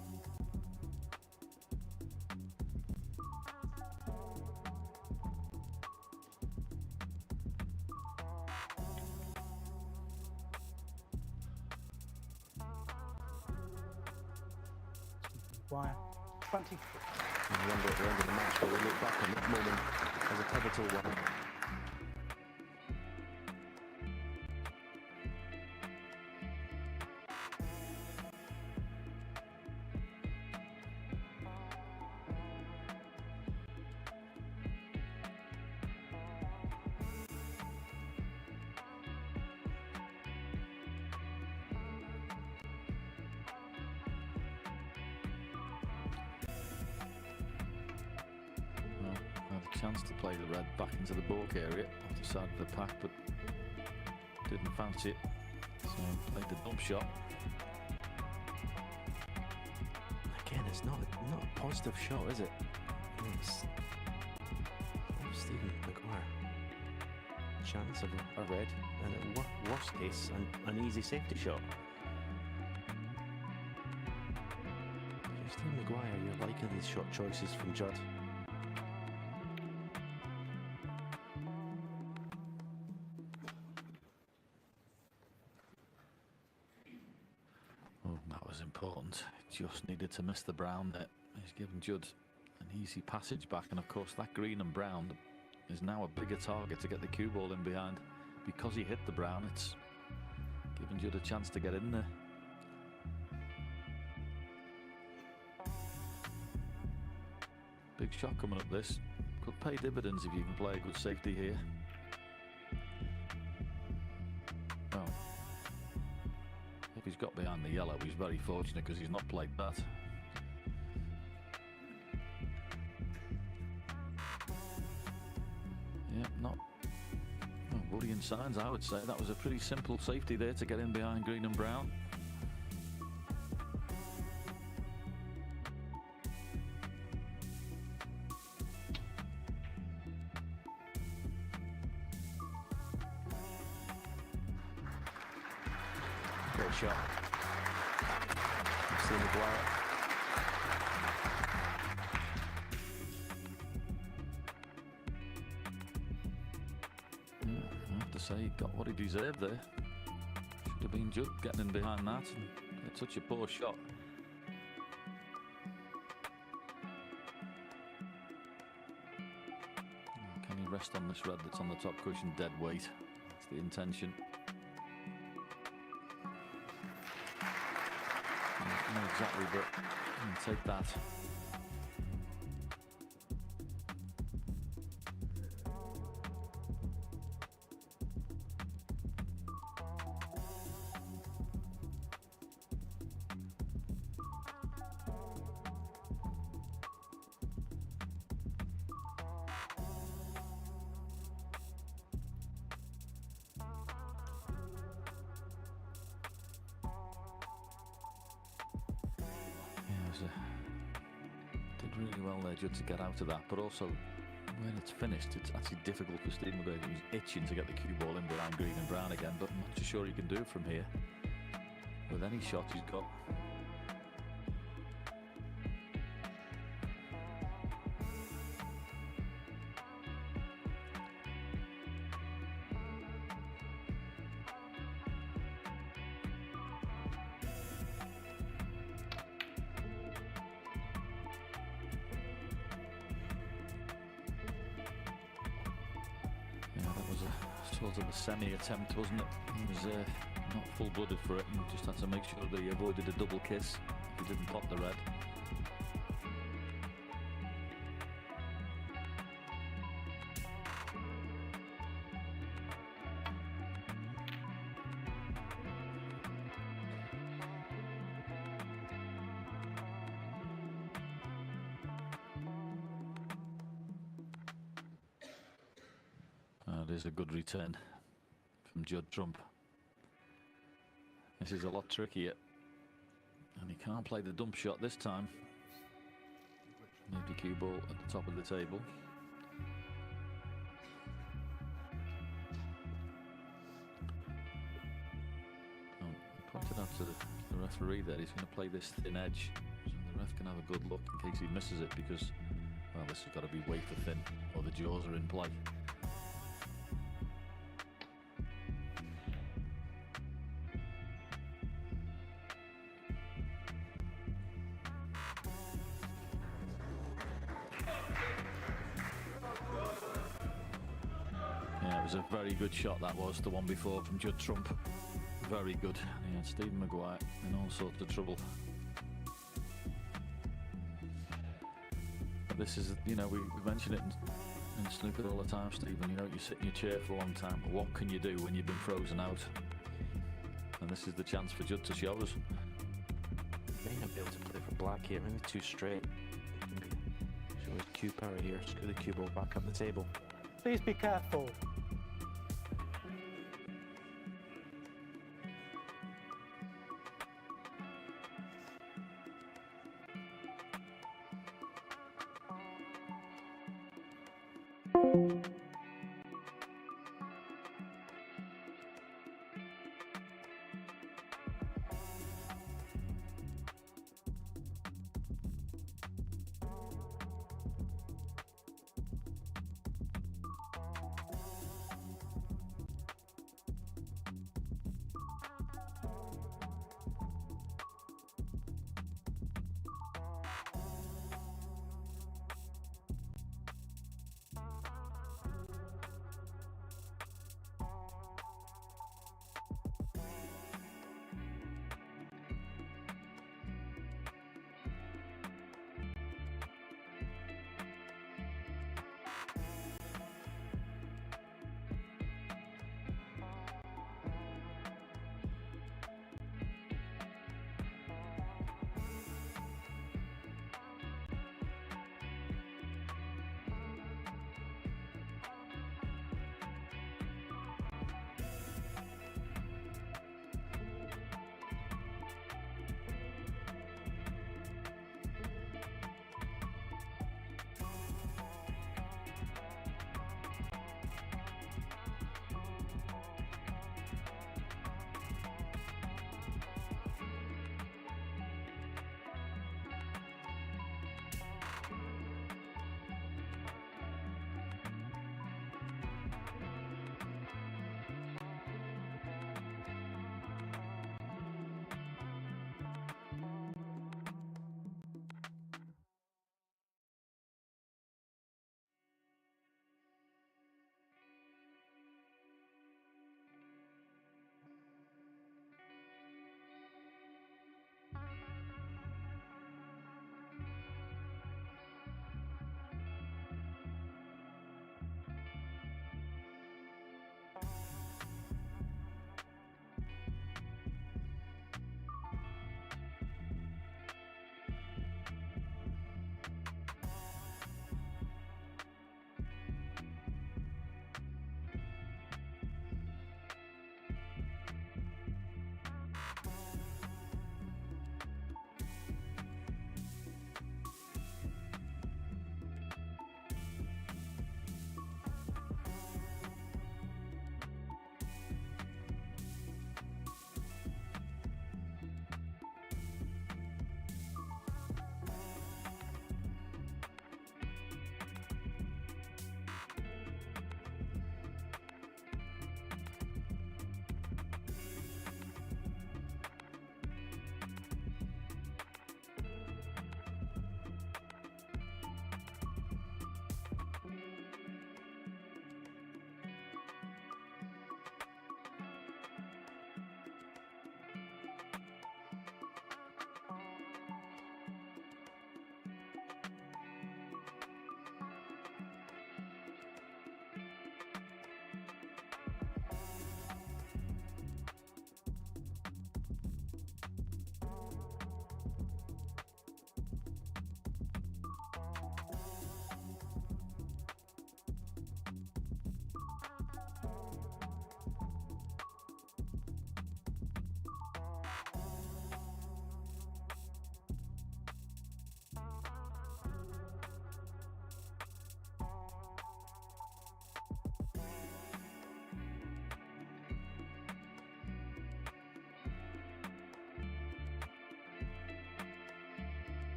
Wire 20. I wonder at the end of the match will we look back on that moment as a pivotal one. Chance to play the red back into the balk area off the side of the pack, but didn't fancy it, so played the dump shot. Again, it's not a positive shot, is it? It's Stephen Maguire. Chance of a red, and at worst case, an easy safety shot. Stephen Maguire, you're liking these shot choices from Judd. Important. Just needed to miss the brown net. He's given Judd an easy passage back, and of course that green and brown is now a bigger target to get the cue ball in behind. Because he hit the brown, it's given Judd a chance to get in there. Big shot coming up this. Could pay dividends if you can play a good safety here. Well, if he's got behind the yellow, he's very fortunate because he's not played that. Yeah, not worrying signs, I would say. That was a pretty simple safety there to get in behind green and brown. Great shot. I've seen Maguire. I have to say, he got what he deserved there. Should have been Judd getting in behind that. And such a poor shot. Can he rest on this red that's on the top cushion? Dead weight. That's the intention. Not exactly, but take that. Did really well there, Judd, to get out of that, but also when it's finished, it's actually difficult for Stephenberg. He's itching to get the cue ball in behind green and brown again, but I'm not too sure he can do it from here with any shot he's got. Sort of a semi-attempt, wasn't it? He was not full-blooded for it, and just had to make sure that he avoided a double kiss if he didn't pop the red. There's a good return from Judd Trump. This is a lot trickier, and he can't play the dump shot this time. Need the cue ball at the top of the table. I pointed out to the referee that he's going to play this thin edge, so the ref can have a good look in case he misses it, because, well, this has got to be wafer thin or the jaws are in play. It was a very good shot, that was, the one before from Judd Trump. Very good. He had Stephen Maguire in all sorts of trouble. But this is, you know, we mention it in snooker all the time, Stephen. You know, you sit in your chair for a long time, but what can you do when you've been frozen out? And this is the chance for Judd to show us. May not be able to play for black here, maybe too straight. Show his cue power here, screw the cue ball back up the table. Please be careful.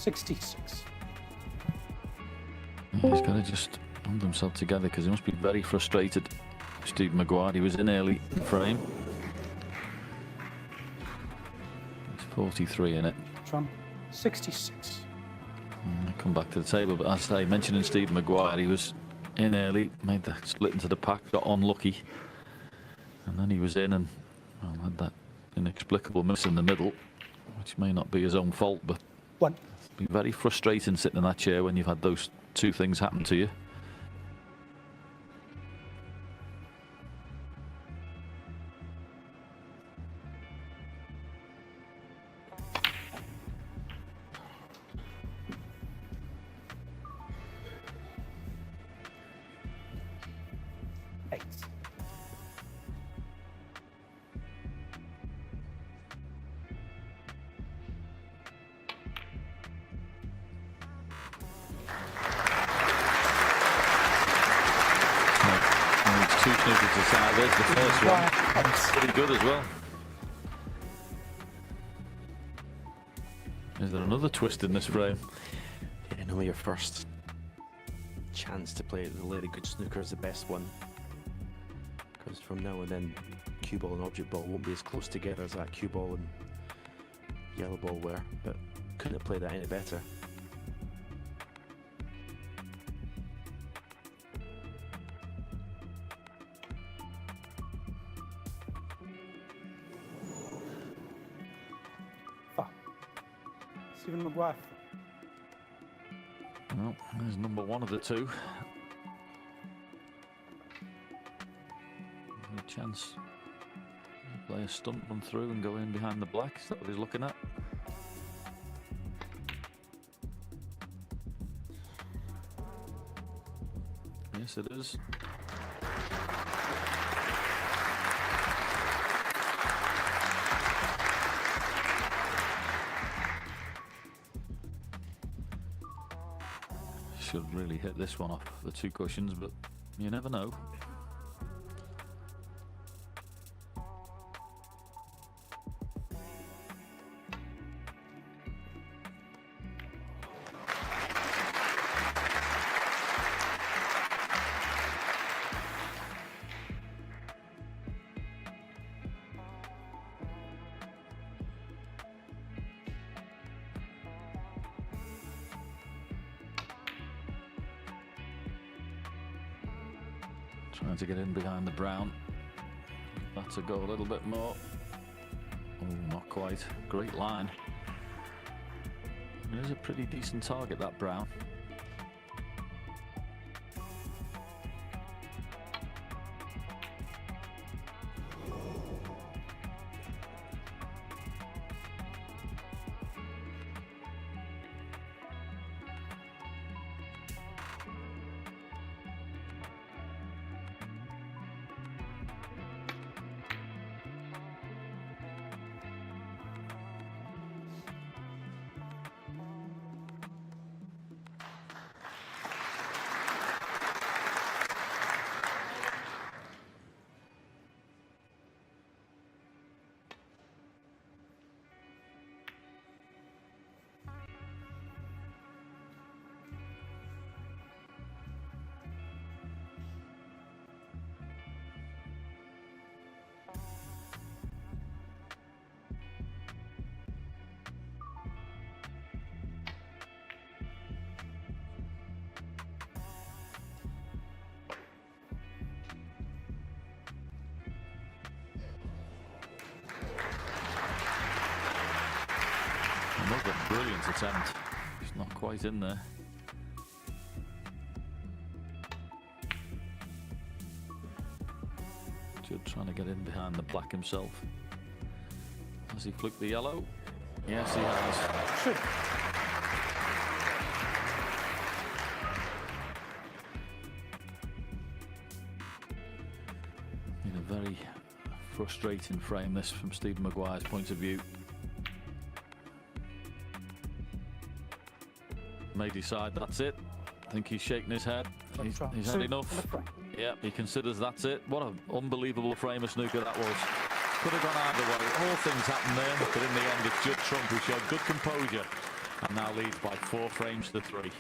66. He's got to just hold himself together because he must be very frustrated. Steve Maguire, he was in early frame. It's 43 in it. Drum 66. I come back to the table, but as I say, mentioning Steve Maguire, he was in early, made the split into the pack, got unlucky, and then he was in and well, had that inexplicable miss in the middle, which may not be his own fault, but One. it's been very frustrating sitting in that chair when you've had those two things happen to you. Eight. Two snookers aside, there's the first one. Pretty good as well. Is there another twist in this frame? Yeah, normally your first chance to play the Lady Good Snooker is the best one. Because from now and then, cue ball and object ball won't be as close together as that cue ball and yellow ball were. But couldn't have played that any better. Stephen Maguire. Well, there's number one of the two. A chance to play a stunt run through and go in behind the black. Is that what he's looking at? Yes, it is. Should really hit this one off the two cushions, but you never know. Trying to get in behind the brown. That's a go a little bit more. Oh, not quite. Great line. It is a pretty decent target, that brown. Another brilliant attempt. It's not quite in there. Judd trying to get in behind the black himself. Has he flicked the yellow? Yes, he has. In a very frustrating frame, this from Stephen Maguire's point of view. May decide that's it. I think he's shaking his head. He's had enough. Yeah, he considers that's it. What an unbelievable frame of snooker that was. Could have gone either way. All things happened there, but in the end it's Judd Trump who showed good composure And now leads by 4 frames to 3.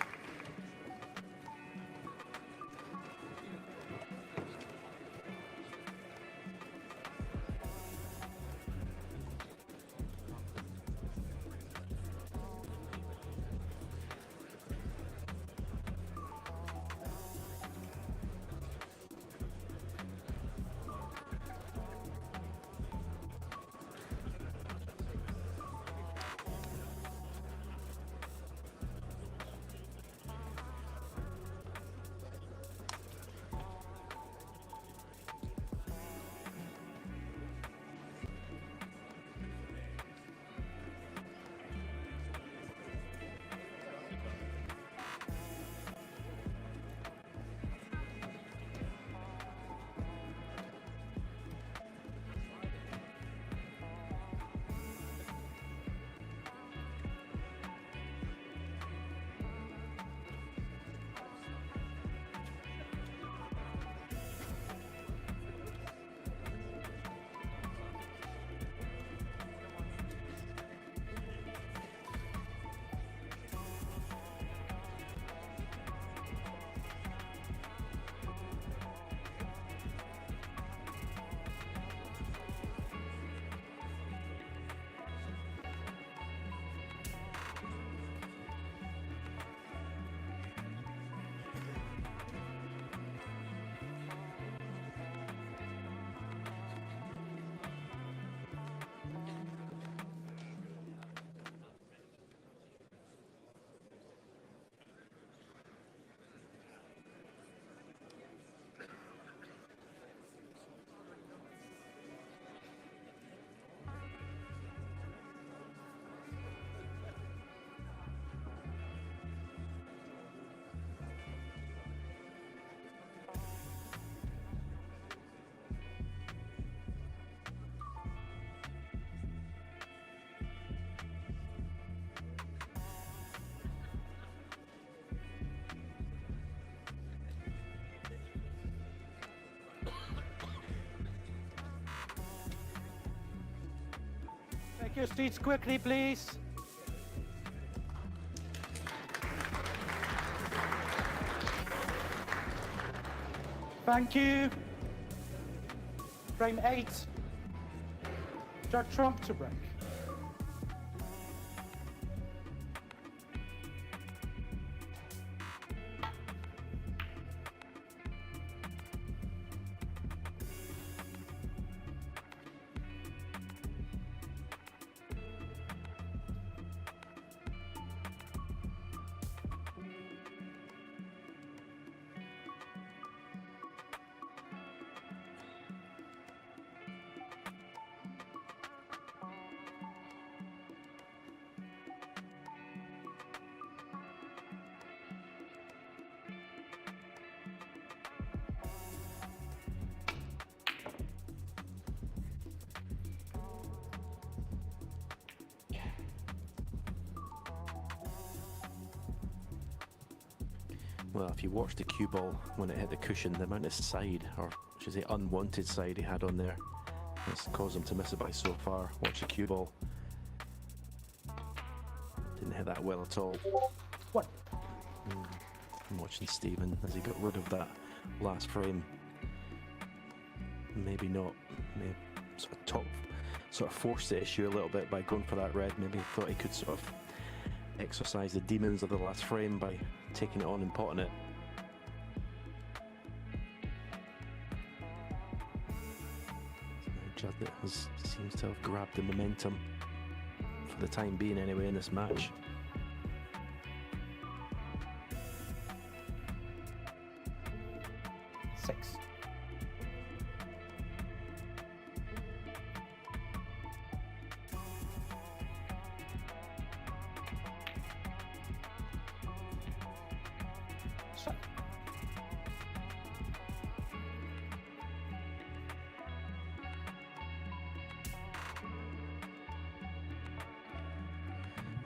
Take your seats quickly, please. Thank you. Frame 8. Jack Trump to break. Well, if you watch the cue ball when it hit the cushion, the amount of side, or should I say unwanted side he had on there, it's caused him to miss it by so far. Watch the cue ball. Didn't hit that well at all. What? I'm watching Stephen as he got rid of that last frame. Maybe not. Maybe sort of forced the issue a little bit by going for that red. Maybe he thought he could sort of exercise the demons of the last frame by taking it on and potting it. Judd seems to have grabbed the momentum for the time being anyway in this match. Six.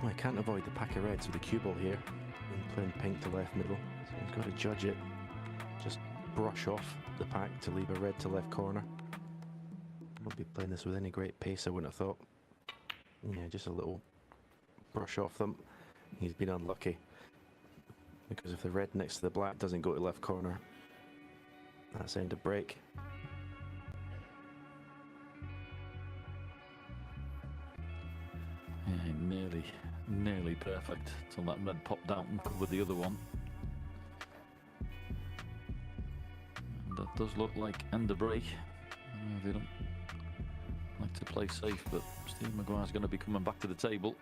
Well, I can't avoid the pack of reds with the cue ball here. I'm playing pink to left middle, so he's got to judge it. Just brush off the pack to leave a red to left corner. Won't be playing this with any great pace, I wouldn't have thought. Yeah, just a little brush off them. He's been unlucky. Because if the red next to the black doesn't go to left corner, that's end of break. Yeah, nearly perfect till that red popped out and covered the other one. And that does look like end of break. They don't like to play safe, but Steve Maguire's going to be coming back to the table.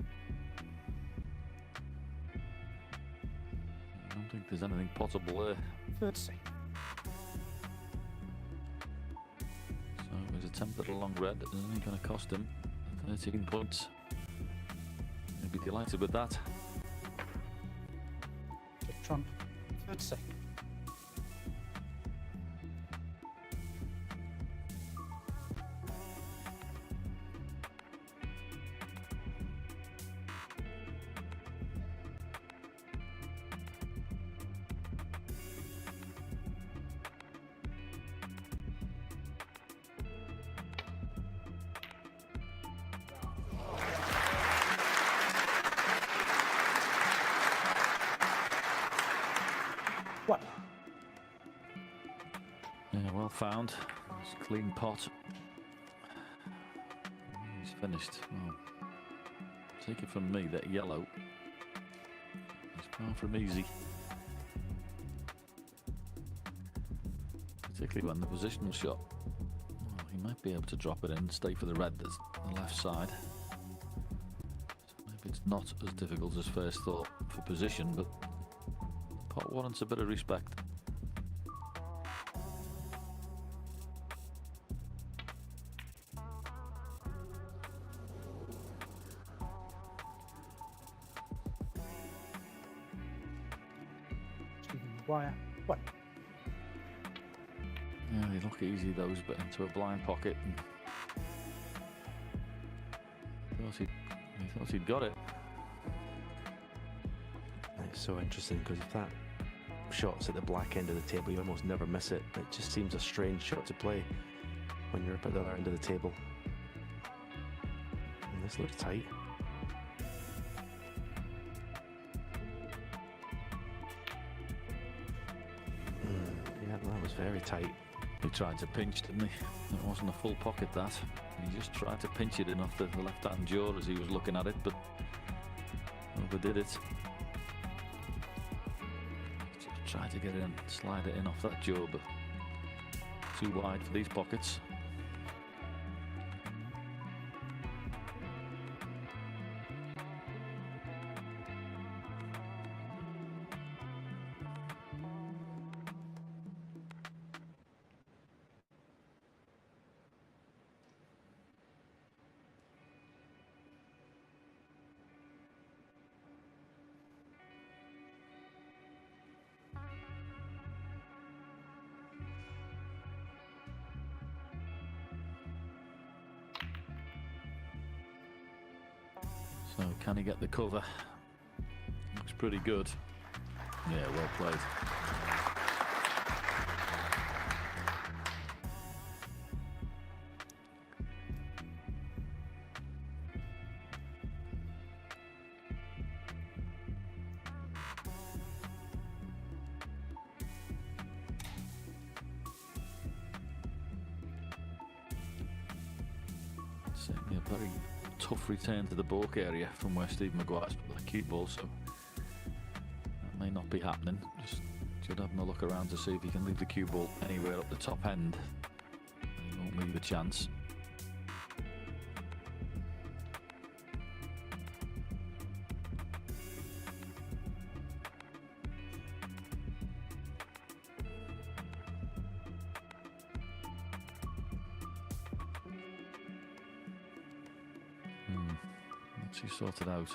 I don't think there's anything possible there. Third C. So his attempt at a long red is only going to cost him 13 points. He'll be delighted with that. To trump. Third C. What? Yeah, well found. It's a clean pot. He's finished. Well, take it from me that yellow is far from easy. Particularly when the positional shot. Well, he might be able to drop it in and stay for the red that's the left side. So maybe it's not as difficult as first thought for position, but the pot warrants a bit of respect. Stephen Maguire. What? Yeah, they look easy those, but into a blind pocket. And he thought he'd got it. It's so interesting because if that shot's at the black end of the table, you almost never miss it. It just seems a strange shot to play when you're up at the other end of the table. And this looks tight. Yeah, that was very tight. He tried to pinch, didn't he? It wasn't a full pocket, that. He just tried to pinch it in off the left-hand jaw as he was looking at it, but overdid it. Just tried to get in, slide it in off that jaw, but too wide for these pockets. So can he get the cover? Looks pretty good. Yeah, well played. Certainly a very tough return to the balk area from where Steve Maguire's put the cue ball, so that may not be happening. Just having a look around to see if he can leave the cue ball anywhere up the top end. He won't leave a chance. What's he sorted out?